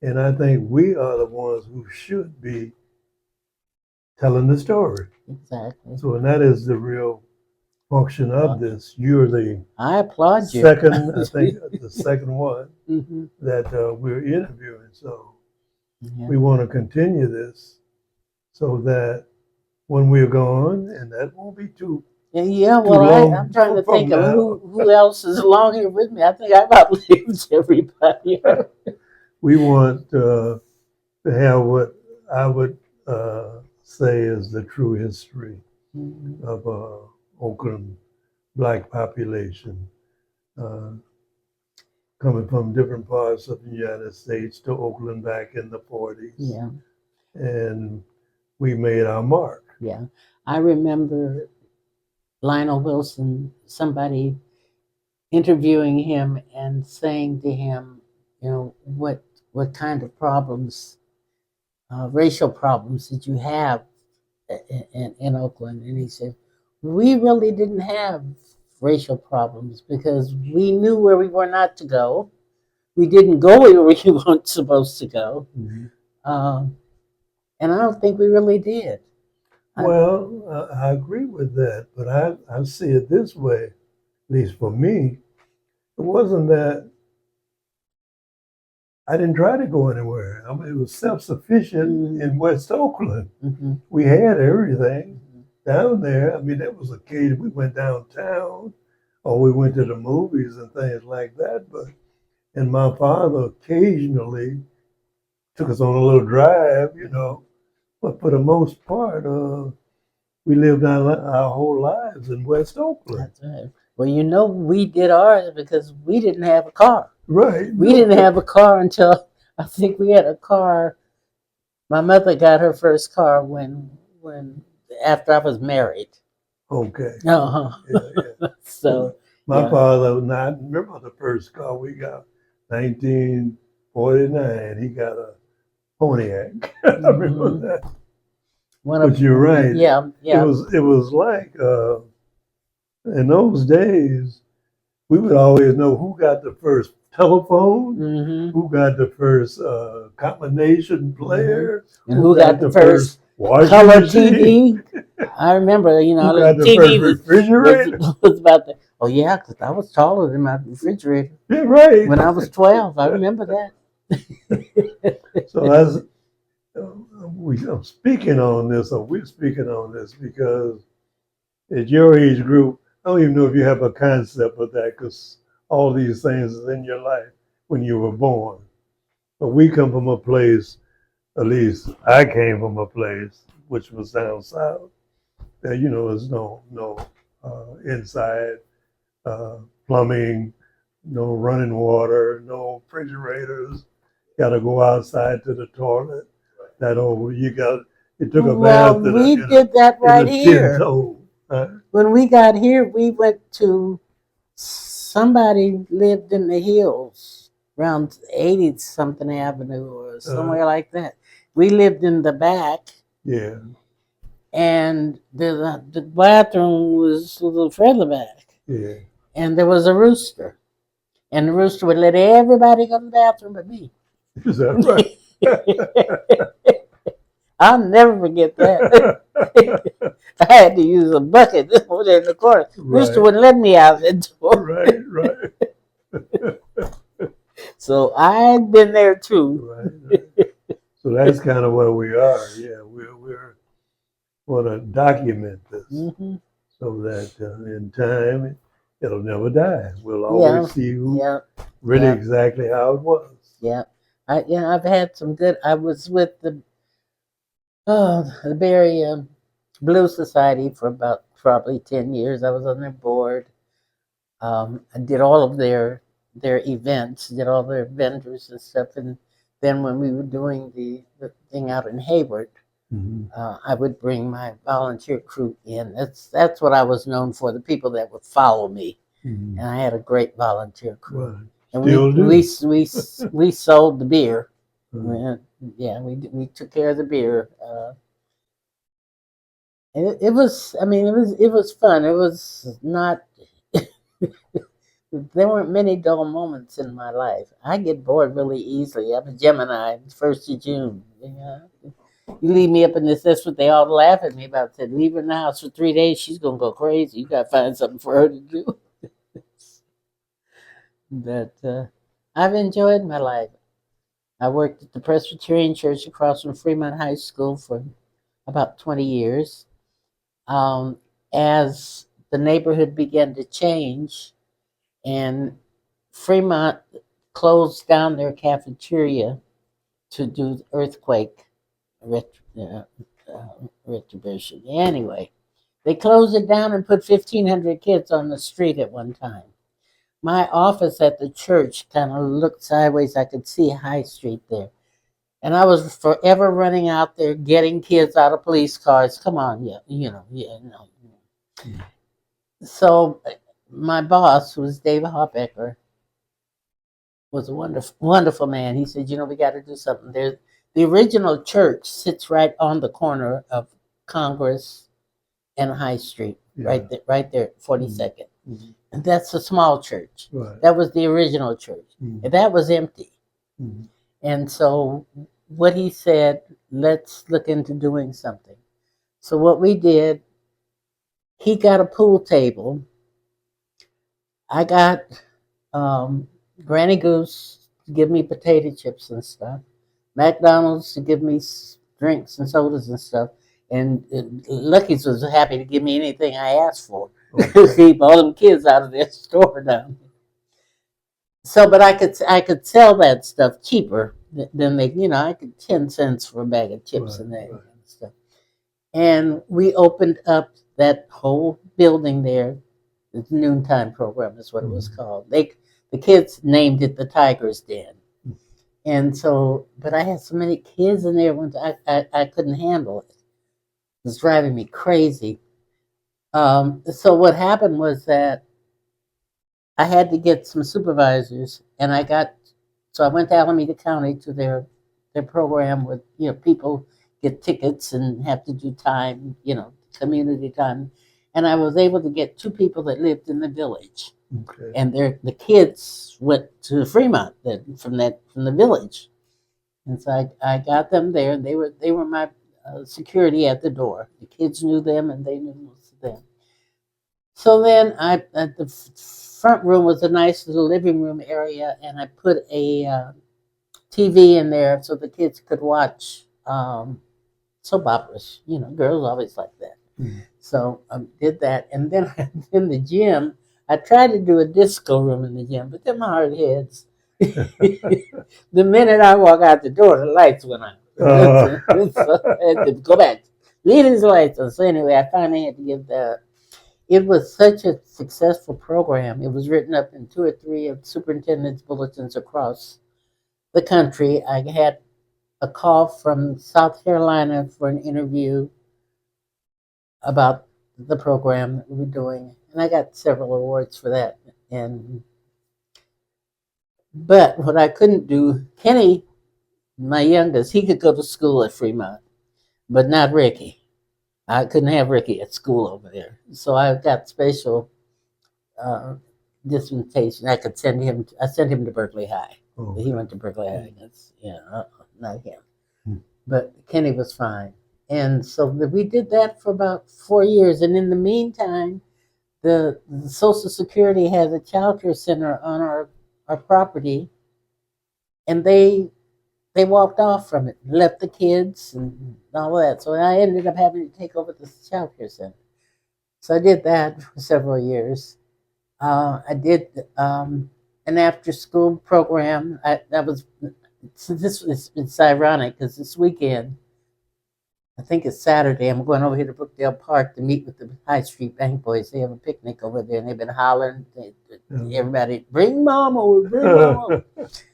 S2: And I think we are the ones who should be telling the story.
S3: Exactly.
S2: So, and that is the real function of this. You're the
S3: I applaud you.
S2: second, I think, the second one
S3: Mhm.
S2: that we're interviewing. So
S3: Yeah.
S2: we want to continue this so that when we're gone, and that won't be too.
S3: Yeah, well,
S2: long
S3: I'm trying to
S2: from
S3: think of
S2: now.
S3: who else is along here with me. I think I've outlived everybody.
S2: We want to have what I would say is the true history
S3: Mhm.
S2: of Oakland Black population, coming from different parts of the United States to Oakland back in the 40s.
S3: Yeah.
S2: And we made our mark.
S3: Yeah, I remember Lionel Wilson, somebody interviewing him and saying to him, you know, what kind of problems, racial problems did you have in Oakland? And he said, we really didn't have racial problems because we knew where we were not to go. We didn't go where we weren't supposed to go.
S2: Mm-hmm.
S3: And I don't think we really did.
S2: Well, I agree with that, but I see it this way, at least for me. It wasn't that I didn't try to go anywhere. I mean, it was self-sufficient in West Oakland.
S3: Mm-hmm.
S2: We had everything down there. I mean, that was occasion we went downtown or we went to the movies and things like that. And my father occasionally took us on a little drive, you know. But for the most part, we lived our whole lives in West Oakland.
S3: That's right. Well, you know, we did ours because we didn't have a car.
S2: Right.
S3: We didn't have a car until I think we had a car. My mother got her first car when after I was married.
S2: Okay.
S3: Uh-huh.
S2: Yeah.
S3: So
S2: my father, I remember the first car we got, 1949. He got a Pontiac. I remember that. But you're right.
S3: Yeah.
S2: It was like in those days, we would always know who got the first telephone,
S3: Hmm.
S2: who got the first combination player,
S3: And who got the first
S2: washing
S3: color
S2: machine,
S3: TV? I remember, you know,
S2: who
S3: the
S2: got the
S3: TV
S2: first refrigerator.
S3: was about the. Oh yeah, because I was taller than my refrigerator
S2: Yeah, right.
S3: when I was 12. I remember that.
S2: So that's I'm speaking on this, or we're speaking on this because at your age group, I don't even know if you have a concept of that because all these things is in your life when you were born. But we come from a place, at least I came from a place which was down south. That there's no inside plumbing, no running water, no refrigerators. Got to go outside to the toilet. That old it took a
S3: Well,
S2: bath
S3: we did that
S2: in
S3: right
S2: a tin
S3: here.
S2: toe.
S3: When we got here, we went to somebody lived in the hills around 80 something Avenue or somewhere like that. We lived in the back,
S2: Yeah,
S3: and the bathroom was a little further back,
S2: yeah.
S3: and there was a rooster, and the rooster would let everybody go to the bathroom but me.
S2: Is that right?
S3: I'll never forget that. I had to use a bucket over there in the corner. Rooster
S2: Right.
S3: wouldn't let me out the door.
S2: Right.
S3: So I've been there too.
S2: Right. So that's kind of where we are. Yeah, we're want to document this
S3: Hmm.
S2: so that in time it'll never die. We'll
S3: Yeah,
S2: always see who
S3: yeah,
S2: really
S3: yeah.
S2: exactly how it was.
S3: yeah. I've had some good. I was with the Berry Blues Society for about probably 10 years. I was on their board. I did all of their events, did all their vendors and stuff, and then when we were doing the thing out in Hayward,
S2: Mm-hmm.
S3: I would bring my volunteer crew in. That's what I was known for, the people that would follow me.
S2: Mm-hmm.
S3: And I had a great volunteer crew.
S2: Right.
S3: And
S2: Still do.
S3: we sold the beer.
S2: Mhm.
S3: Yeah, we took care of the beer. And it was, I mean, it was fun. It was not. There weren't many dull moments in my life. I get bored really easily. I'm a Gemini, 1st of June. You leave me up in this, that's what they all laugh at me about. Said, leave her in the house for 3 days, she's going to go crazy. You got to find something for her to do. But I've enjoyed my life. I worked at the Presbyterian Church across from Fremont High School for about 20 years. As the neighborhood began to change, and Fremont closed down their cafeteria to do earthquake retribution. Anyway, they closed it down and put 1,500 kids on the street at one time. My office at the church kind of looked sideways. I could see High Street there. And I was forever running out there getting kids out of police cars. Come on, no. So my boss, who was David Hoppecker, was a wonderful, wonderful man. He said, we got to do something. The original church sits right on the corner of Congress and High Street,
S2: Yeah.
S3: right there, 42nd.
S2: Mm-hmm.
S3: And that's a small church.
S2: Right.
S3: That was the original church.
S2: Mm-hmm.
S3: And that was empty.
S2: Mm-hmm.
S3: And so what he said, let's look into doing something. So what we did, he got a pool table. I got Granny Goose to give me potato chips and stuff. McDonald's to give me drinks and sodas and stuff. And Lucky's was happy to give me anything I asked for.
S2: Okay.
S3: Keep all them kids out of their store down there. So, but I could sell that stuff cheaper than they, I could 10 cents for a bag of chips and that kind of stuff. And we opened up that whole building there. The noontime program is what it was called. The kids named it the Tiger's Den. And so, but I had so many kids in there once I couldn't handle it. It was driving me crazy. So what happened was that I had to get some supervisors, and so I went to Alameda County to their program with, people get tickets and have to do time, community time. and I was able to get 2 people that lived in the village,
S2: Okay.
S3: and the kids went to Fremont from the village, and so I got them there, and they were my security at the door. The kids knew them, and they knew most of them. So then the front room was a nice little living room area, and I put a TV in there so the kids could watch soap operas. You know, girls always like that.
S2: Mhm.
S3: So I did that, and then in the gym, I tried to do a disco room in the gym, but them hard heads. The minute I walk out the door, the lights went on. So I had to go back, leave his lights on. So anyway, I finally had to give that. It was such a successful program. It was written up in 2 or 3 of superintendent's bulletins across the country. I had a call from South Carolina for an interview about the program that we were doing, and I got several awards for that. But what I couldn't do, Kenny, my youngest, he could go to school at Fremont, but not Ricky. I couldn't have Ricky at school over there, so I got special dispensation. I sent him to Berkeley High.
S2: Oh,
S3: He went to Berkeley High. That's not him.
S2: Hmm.
S3: But Kenny was fine, and so we did that for about 4 years. And in the meantime, the Social Security has a child care center on our property, and they walked off from it, left the kids and all that. So I ended up having to take over the child care center. So I did that for several years. I did an after-school program. It's ironic because this weekend, I think it's Saturday, I'm going over here to Brookdale Park to meet with the High Street Bank Boys. They have a picnic over there, and they've been hollering. Everybody, bring mom over, bring mom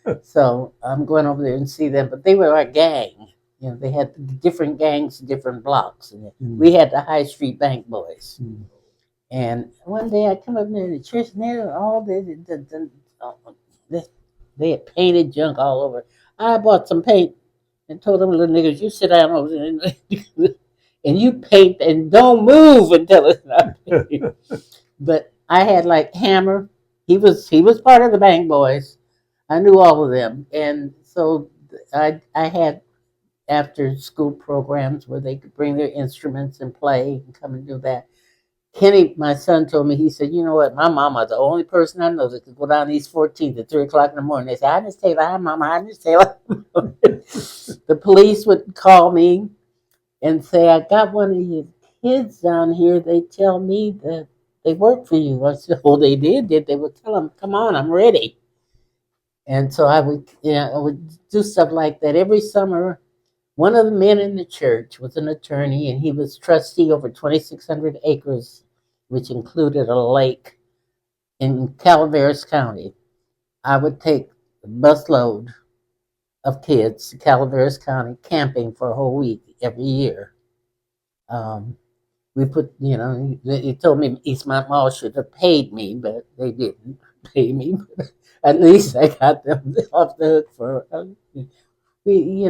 S3: over. So I'm going over there and see them. But they were our gang. You know, they had different gangs, different blocks. And we had the High Street Bank Boys.
S2: Mm.
S3: And one day I come up there to the church, and they were all they had painted junk all over. I bought some paint and told them little niggas, you sit down over there and you paint and don't move until it's not painted. But I had like Hammer. He was part of the Bank Boys. I knew all of them. And so I had after school programs where they could bring their instruments and play and come and do that. Kenny, my son, told me, he said, you know what, my mama's the only person I know that could go down East 14th at 3 o'clock in the morning. They said, hi, Miss Taylor. Hi, Mama. Hi, Miss Taylor. The police would call me and say, I got one of your kids down here. They tell me that they work for you. I said, well, they did. They would tell them, come on, I'm ready. And so I would do stuff like that every summer. One of the men in the church was an attorney, and he was trustee over 2,600 acres, which included a lake in Calaveras County. I would take a busload of kids to Calaveras County camping for a whole week every year. We put, he told me Eastmont Mall should have paid me, but they didn't pay me. But at least I got them off the hook for. We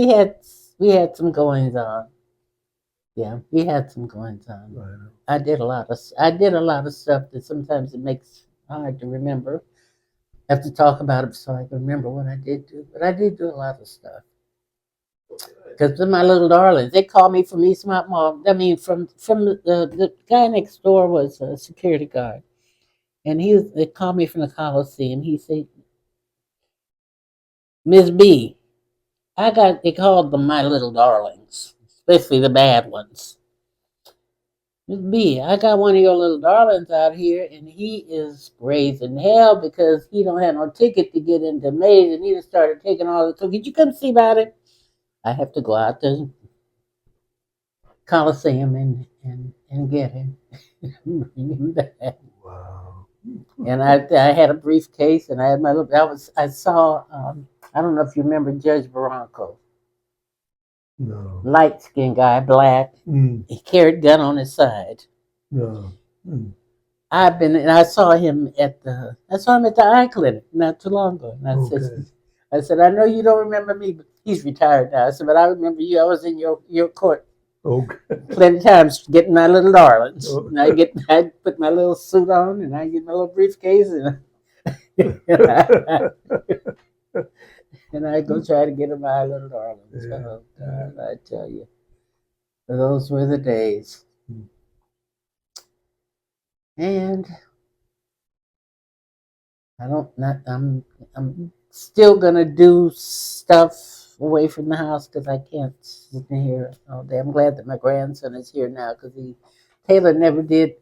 S3: had some goings on. Yeah, we had some goings on.
S2: Right.
S3: I did a lot of stuff that sometimes it makes hard to remember. I have to talk about it so I can remember what I did do. But I did do a lot of stuff. Because they're my little darlings. They called me from Eastmont Mall. I mean, from the guy next door was a security guard, and they called me from the Coliseum. He said, Miss B, they called them my little darlings, especially the bad ones. Miss B, I got one of your little darlings out here, and he is raising hell because he don't have no ticket to get into Maze, and he just started taking all the. So could you come see about it? I have to go out to Coliseum and get him, bring him back.
S2: Wow.
S3: And I had a briefcase, and I had I saw. I don't know if you remember Judge Barranco.
S2: No.
S3: Light-skinned guy, black.
S2: Mm.
S3: He carried a gun on his side.
S2: No. Mm.
S3: I saw him at the eye clinic not too long ago. And I said, I know you don't remember me, but he's retired now. I said, but I remember you. I was in your court
S2: Okay.
S3: Plenty of times getting my little darlings.
S2: Oh.
S3: And I put my little suit on and I get my little briefcase and and I go try to get them my little darlings.
S2: Yeah.
S3: Oh God, I tell you, those were the days. And I'm still gonna do stuff away from the house because I can't sit in here all day. I'm glad that my grandson is here now because Taylor never did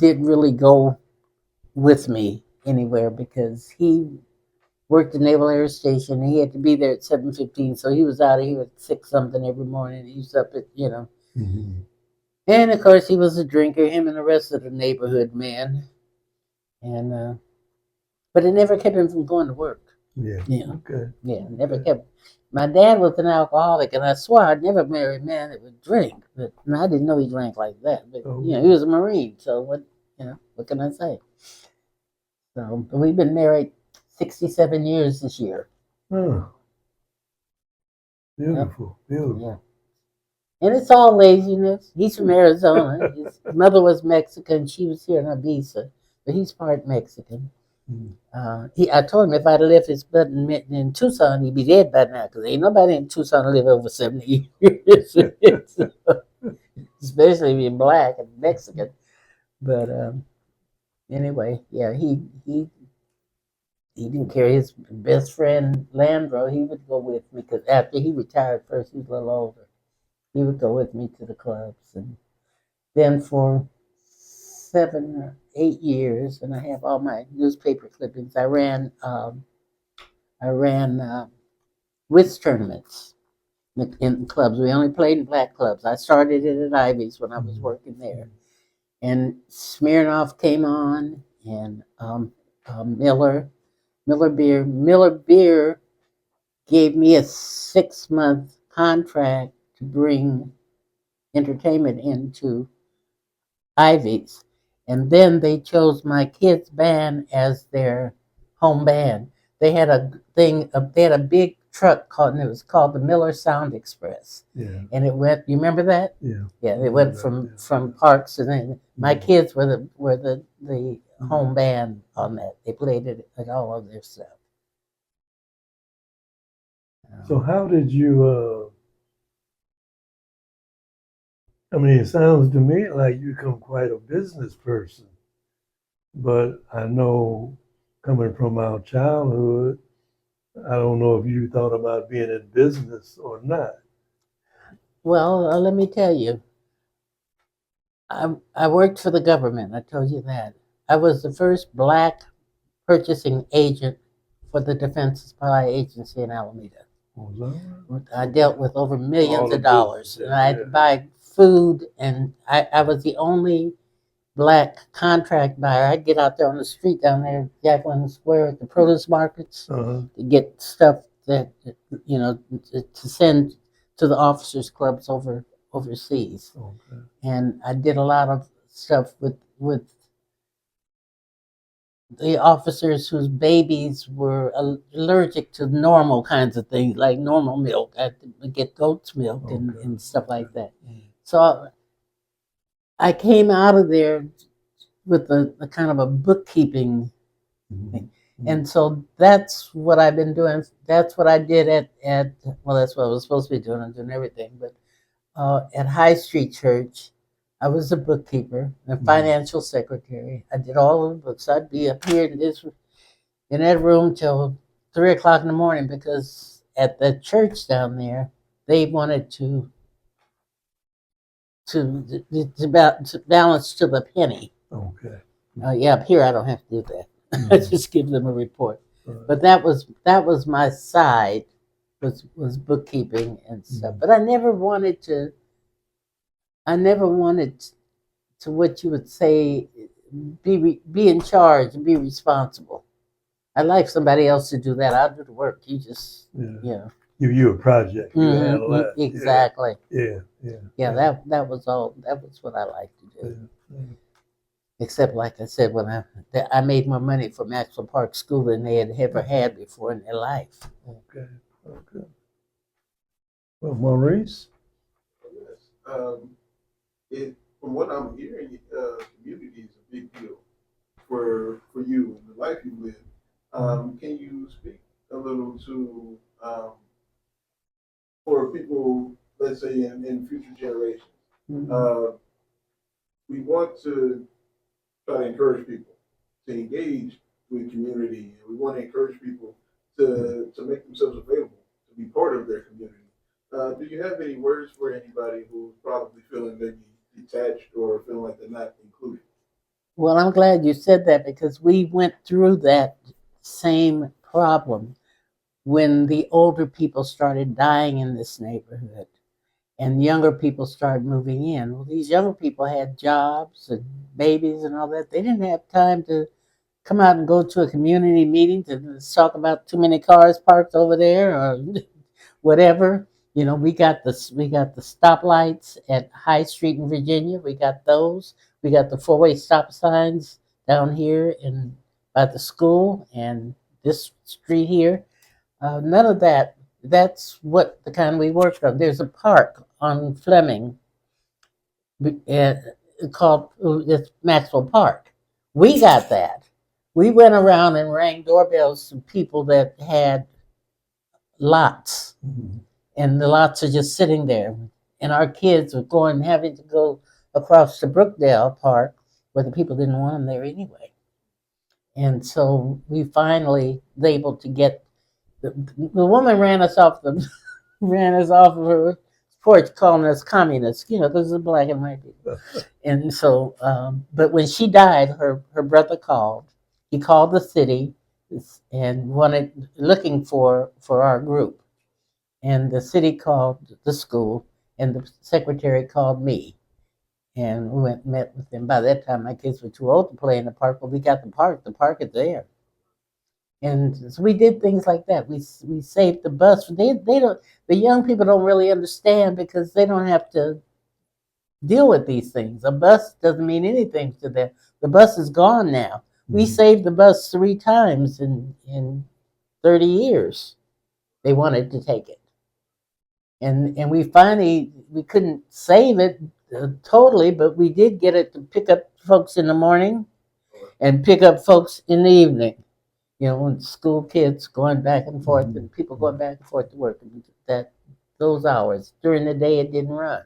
S3: really go with me anywhere because he worked at Naval Air Station and he had to be there at 7:15, so he was out of here at 6 something every morning. He was up at
S2: Mhm.
S3: and of course he was a drinker. Him and the rest of the neighborhood men, and but it never kept him from going to work.
S2: Yeah.
S3: Yeah.
S2: Okay.
S3: Yeah, never kept. My dad was an alcoholic, and I swore I'd never marry a man that would drink. But and I didn't know he drank like that. But
S2: Oh.
S3: he was a Marine, so what can I say? So but we've been married 67 years this year.
S2: Oh. Beautiful. Beautiful.
S3: Yeah, and it's all laziness. He's from Arizona. His mother was Mexican. She was here in Ibiza, but he's part Mexican. I told him if I'd left his blood in Tucson, he'd be dead by now because ain't nobody in Tucson live over 70 years, especially being black and Mexican. But anyway, yeah, he didn't care. His best friend Landro, he would go with me because after he retired first, he was a little older. He would go with me to the clubs, and then for 7 or 8 years, and I have all my newspaper clippings. I ran whist tournaments in clubs. We only played in black clubs. I started it at Ivy's when I was working there, and Smirnoff came on, and Miller Beer gave me a 6-month contract to bring entertainment into Ivy's. And then they chose my kids' band as their home band. They had they had a big truck and it was called the Miller Sound Express.
S2: Yeah.
S3: And it went, you remember that?
S2: Yeah.
S3: Yeah, it went from Parks, and then my kids were the home band on that. They played it at all of their stuff.
S2: So how did you, I mean, it sounds to me like you become quite a business person, but I know coming from our childhood, I don't know if you thought about being in business or not.
S3: Well, let me tell you, I worked for the government. I told you that. I was the first black purchasing agent for the Defense Supply Agency in Alameda. I dealt with over millions of dollars, and I had to buy food, and I was the only black contract buyer. I'd get out there on the street down there, Jacqueline Square at the produce markets, to get stuff that to send to the officers' clubs overseas.
S2: Okay.
S3: And I did a lot of stuff with the officers whose babies were allergic to normal kinds of things, like normal milk. I would get goat's milk and stuff like that. So I came out of there with a kind of a bookkeeping thing. And so that's what I've been doing. That's what I did at well, that's what I was supposed to be doing. I'm doing everything. But at High Street Church, I was a bookkeeper and a financial secretary. I did all of the books. I'd be up here in that room till 3 o'clock in the morning because at the church down there, they wanted to balance to the penny.
S2: Okay.
S3: Yeah, up here I don't have to do that. I just give them a report. But that was my side was bookkeeping and stuff. But I never wanted to what you would say be in charge and be responsible. I'd like somebody else to do that. I'll do the work. You just
S2: Give you a project. You handle that.
S3: Exactly.
S2: Yeah.
S3: That was all. That was what I liked to do. Except, like I said, when I made more money for Maxwell Park School than they had ever had before in their life.
S2: Okay. Well, Maurice,
S1: it from what I'm hearing, community is a big deal for you and the life you live. Can you speak a little to for people, let's say in future generations? Uh, we want to try to encourage people to engage with community, and we want to encourage people to make themselves available to be part of their community. Do you have any words for anybody who's probably feeling maybe detached or feeling like they're not included?
S3: Well, I'm glad you said that because we went through that same problem when the older people started dying in this neighborhood and younger people started moving in. Well, these younger people had jobs and babies and all that. They didn't have time to come out and go to a community meeting to talk about too many cars parked over there or whatever. You know, we got the stoplights at High Street in Virginia. We got those. We got the four-way stop signs down here in by the school and this street here. None of that. That's what the kind we worked on. There's a park on Fleming uh, called it's Maxwell Park. We got that. We went around and rang doorbells to people that had lots, and the lots are just sitting there. And our kids were going, having to go across to Brookdale Park, where the people didn't want them there anyway. And so we finally was able to get the woman ran us off the ran us off of her porch, calling us communists. You know, because it's black and white people. And so, but when she died, her brother called. He called the city and wanted looking for our group. And the city called the school, and the secretary called me, and we went and met with them. By that time, my kids were too old to play in the park, but we got the park. The park is there, and so we did things like that. We saved the bus. They don't. The young people don't really understand because they don't have to deal with these things. A bus doesn't mean anything to them. The bus is gone now. We saved the bus 3 times in 30 years. They wanted to take it. And we finally we couldn't save it totally, but we did get it to pick up folks in the morning and pick up folks in the evening. You know, when school kids going back and forth and people going back and forth to work. That those hours during the day it didn't run,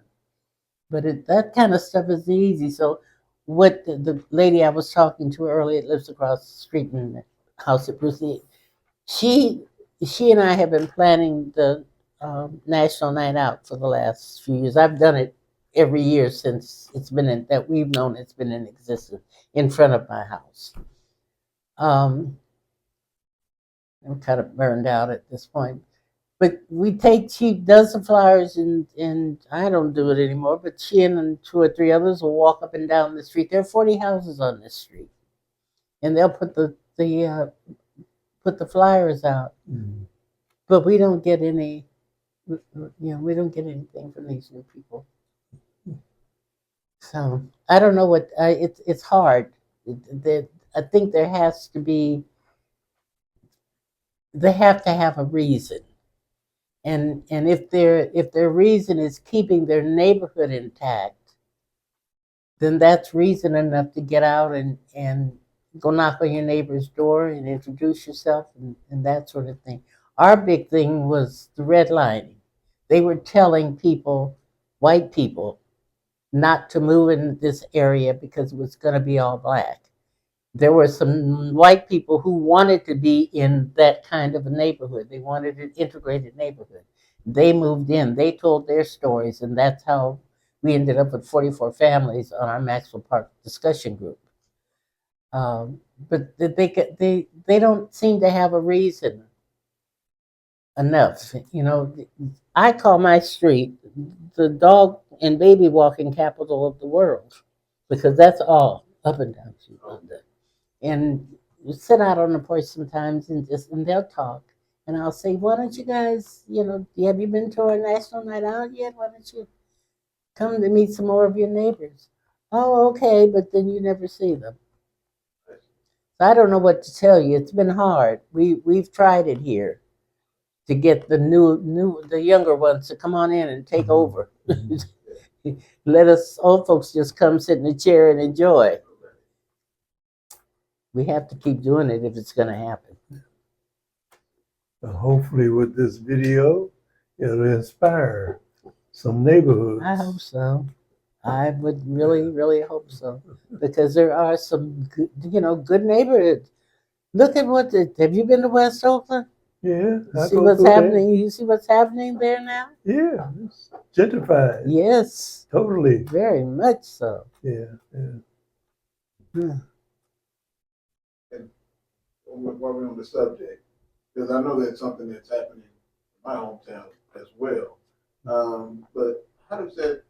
S3: but that kind of stuff is easy. So, what the lady I was talking to earlier that lives across the street in the house at Bruce Lee, she she and I have been planning the National Night Out for the last few years. I've done it every year since it's been in that we've known it's been in existence in front of my house. Um, I'm kind of burned out at this point. But she does the flowers, and I don't do it anymore, but she and 2 or 3 others will walk up and down the street. There are 40 houses on this street, and they'll put the flyers out. But we don't get any, we don't get anything from these new people. So I don't know it's hard. I think there has to be, they have to have a reason. And if their reason is keeping their neighborhood intact, then that's reason enough to get out and go knock on your neighbor's door and introduce yourself and that sort of thing. Our big thing was the redlining. They were telling people, white people, not to move in this area because it was going to be all black. There were some white people who wanted to be in that kind of a neighborhood. They wanted an integrated neighborhood. They moved in. They told their stories, and that's how we ended up with 44 families on our Maxwell Park discussion group. But they don't seem to have a reason enough. I call my street the dog and baby walking capital of the world because that's all up and down Street London. And we sit out on the porch sometimes and they'll talk. And I'll say, why don't you guys, have you been to our National Night Out yet? Why don't you come to meet some more of your neighbors? Oh, okay, but then you never see them. So I don't know what to tell you. It's been hard. We've tried it here to get the younger ones to come on in and take over. Let us old folks just come sit in a chair and enjoy. We have to keep doing it if it's going to happen.
S2: Hopefully with this video, it'll inspire some neighborhoods.
S3: I hope so. I would really, really hope so, because there are some, good neighborhoods. Look at have you been to West Oakland?
S2: Yeah,
S3: You
S2: I
S3: see
S2: go
S3: what's
S2: through there.
S3: happening? You see what's happening there now?
S2: Yeah, it's gentrified.
S3: Yes,
S2: Totally.
S3: very much so.
S2: Yeah, yeah.
S3: Yeah.
S1: And while we're on the subject, because I know that's something that's happening in my hometown as well. But how does that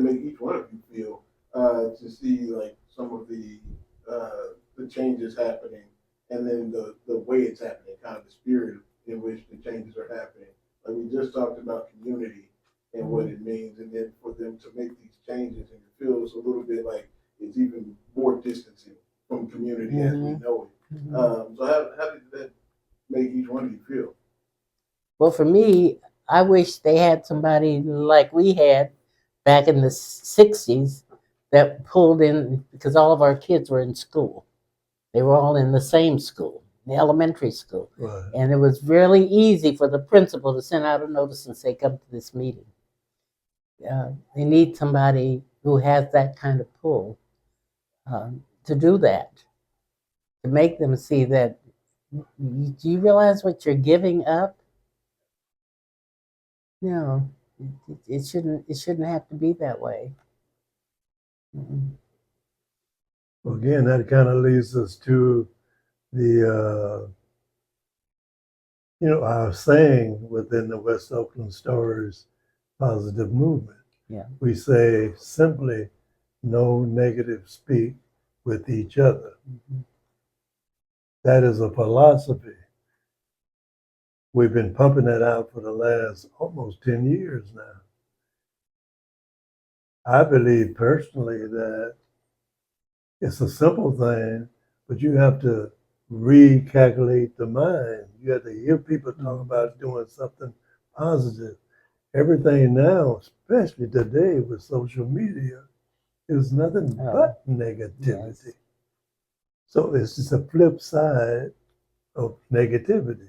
S1: make each one of you feel to see like some of the changes happening, and then the way it's happening, kind of the spirit in which the changes are happening? Like we just talked about community and what it means, and then for them to make these changes, and it feels a little bit like it's even more distancing from community as we know it. So how did that make each one of you feel?
S3: Well, for me, I wish they had somebody like we had back in the 60s that pulled in, because all of our kids were in school. They were all in the same school, the elementary school.
S2: Right.
S3: And it was really easy for the principal to send out a notice and say, come to this meeting. They need somebody who has that kind of pull to do that, to make them see that, do you realize what you're giving up? No, it shouldn't have to be that way.
S2: Well, again, that kind of leads us to the our saying within the West Oakland Stories positive movement.
S3: Yeah.
S2: We say simply, no negative speak with each other.
S3: Mm-hmm.
S2: That is a philosophy. We've been pumping that out for the last almost 10 years now. I believe personally that it's a simple thing, but you have to recalculate the mind. You have to hear people talk about doing something positive. Everything now, especially today with social media, is nothing but negativity. Yes. So it's just a flip side of negativity.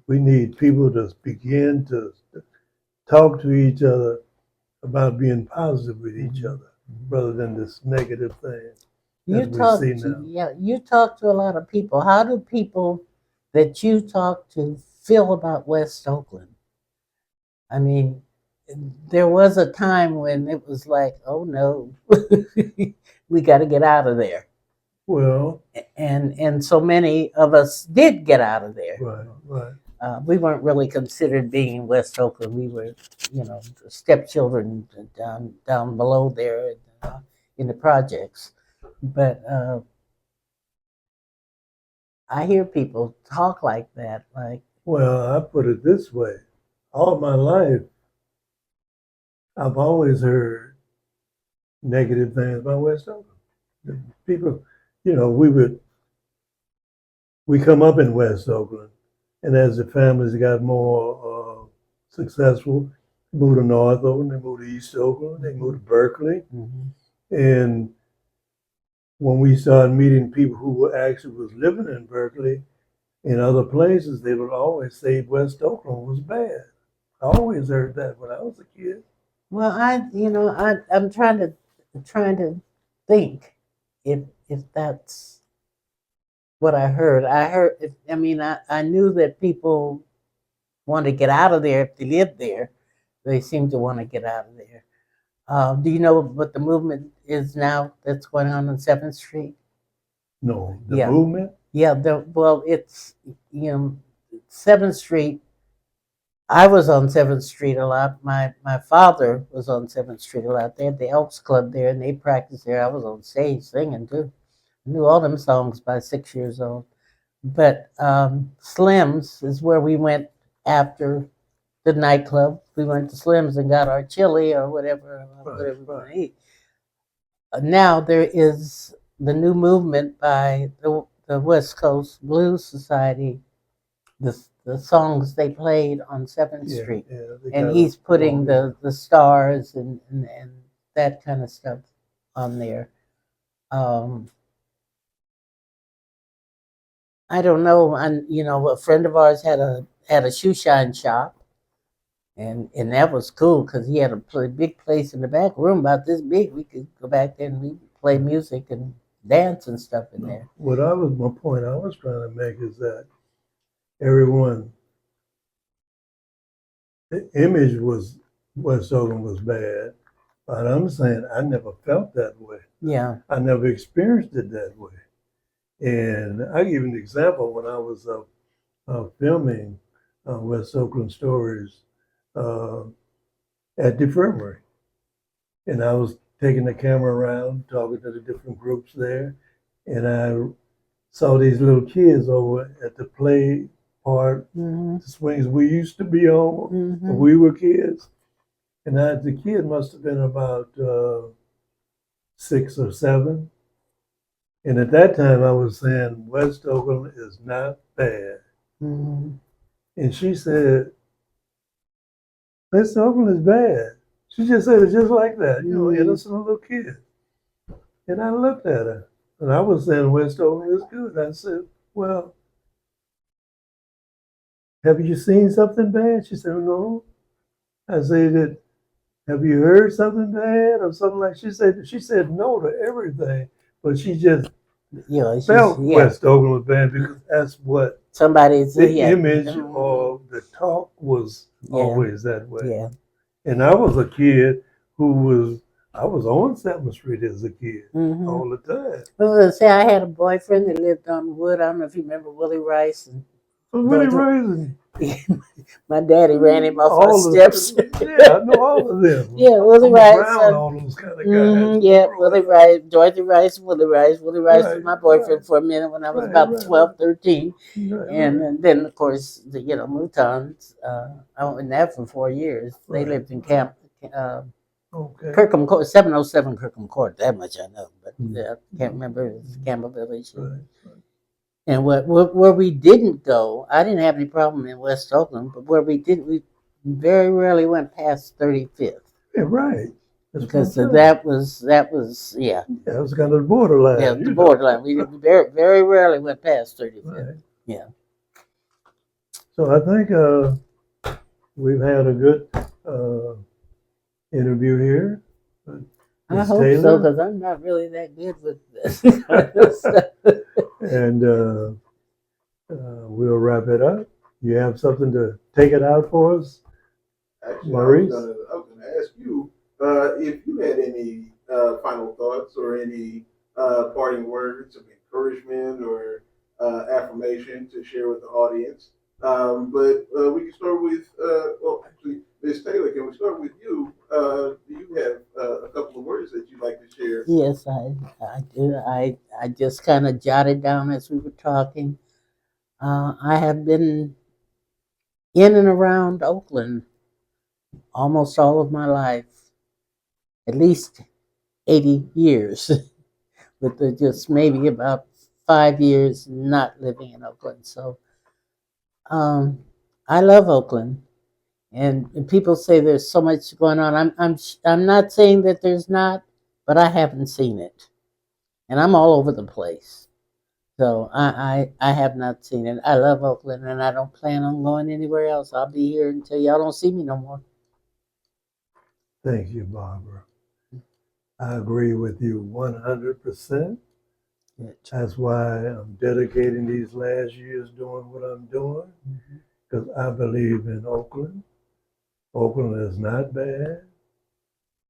S2: We need people to begin to talk to each other about being positive with each other rather than this negative thing.
S3: You talk to a lot of people. How do people that you talk to feel about West Oakland? I mean, there was a time when it was like, oh no, we got to get out of there.
S2: Well,
S3: and so many of us did get out of there.
S2: Right.
S3: We weren't really considered being in West Oakland. We were, stepchildren down below there in the projects. But I hear people talk like that.
S2: Well, I put it this way. All my life, I've always heard negative things about West Oakland. People, we come up in West Oakland, and as the families got more successful, they moved to North Oakland, they moved to East Oakland, they moved to Berkeley. Mm-hmm. And when we started meeting people who actually was living in Berkeley and other places, they would always say West Oakland was bad. I always heard that when I was a kid.
S3: Well, I'm trying to think if that's what I heard. I knew that people want to get out of there if they live there. They seem to want to get out of there. Do you know what the movement is now that's going on 7th Street?
S2: No, the movement?
S3: Yeah, it's, 7th Street. I was on 7th Street a lot. My father was on 7th Street a lot. They had the Elks Club there, and they practiced there. I was on stage singing, too. I knew all them songs by 6 years old. But Slim's is where we went after the nightclub. We went to Slim's and got our chili or whatever we want to eat. Now there is the new movement by the West Coast Blues Society, the songs they played on 7th Street. And he's putting the stars and that kind of stuff on there. Um, I don't know. And a friend of ours had a shoe shine shop, and that was cool because he had a big place in the back room about this big. We could go back there and we play music and dance and stuff in there.
S2: My point I was trying to make is that everyone, the image was West Oakland was bad, but I'm saying I never felt that way.
S3: Yeah.
S2: I never experienced it that way. And I give you an example when I was filming West Oakland Stories at the infirmary. And I was taking the camera around, talking to the different groups there. And I saw these little kids over at the play part,
S3: Mm-hmm.
S2: the swings we used to be on when we were kids. And the kid must have been about 6 or 7. And at that time, I was saying, West Oakland is not bad.
S3: Mm-hmm.
S2: And she said, West Oakland is bad. She just said it just like that, innocent little kid. And I looked at her, and I was saying West Oakland is good. I said, well, have you seen something bad? She said, no. I said, have you heard something bad or something like? She said no to everything, but she just felt West Oakland was bad because that's what the image or the talk was always that way.
S3: Yeah.
S2: And I was a kid I was on 7th Street as a kid all the time.
S3: Well, say I had a boyfriend that lived on Wood. I don't know if you remember Willie Rice.
S2: Willie Rice.
S3: My daddy ran him off the steps.
S2: Yeah, I know all of them.
S3: Yeah, Willie Rice.
S2: All those kind of guys.
S3: Yeah, Willie Rice, Dorothy Rice, Willie Rice. Willie Rice was my boyfriend for a minute when I was about 12, 13. And then, of course, the Moutons. I was in that for 4 years. They lived in Camp Kirkham Court, 707 Kirkham Court. That much I know, but I can't remember. It was Campbell Village.
S2: Right.
S3: And where we didn't go, I didn't have any problem in West Oakland, but where we didn't, we very rarely went past 35th.
S2: Yeah, right.
S3: Because that was
S2: Yeah, it was kind of the borderline.
S3: Yeah, the borderline. We very, very rarely went past 35th.
S2: Right.
S3: Yeah.
S2: So I think we've had a good interview here.
S3: I hope
S2: Taylor.
S3: so, because I'm not really that good with this kind of stuff.
S2: And we'll wrap it up. You have something to take it out for us?
S1: Actually,
S2: Maurice?
S1: I was going to ask you if you had any final thoughts or any parting words of encouragement or affirmation to share with the audience. But we can start with, Ms. Taylor, can we start with you? Do you have a couple of words that you'd like to share?
S3: Yes, I do. I just kind of jotted down as we were talking. I have been in and around Oakland almost all of my life, at least 80 years, with just maybe about 5 years not living in Oakland. So I love Oakland. And people say there's so much going on. I'm not saying that there's not, but I haven't seen it. And I'm all over the place. So I have not seen it. I love Oakland, and I don't plan on going anywhere else. I'll be here until y'all don't see me no more.
S2: Thank you, Barbara. I agree with you 100%. That's why I'm dedicating these last years doing what I'm doing, because I believe in Oakland. Oakland is not bad.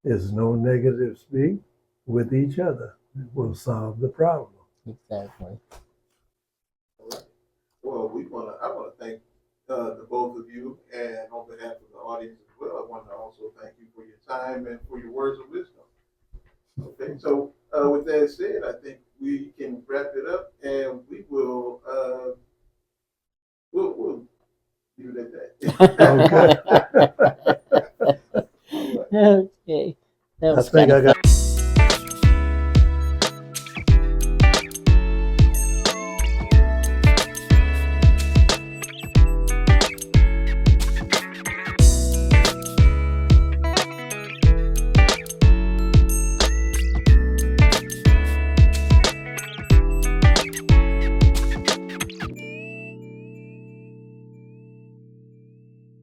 S2: There's no negative speak. With each other, we'll solve the problem.
S3: Exactly.
S1: Well, I want to thank the both of you, and on behalf of the audience as well, I want to also thank you for your time and for your words of wisdom. Okay, so with that said, I think we can wrap it up, and we will we'll leave it at that.
S3: Okay. That was
S2: I think I got.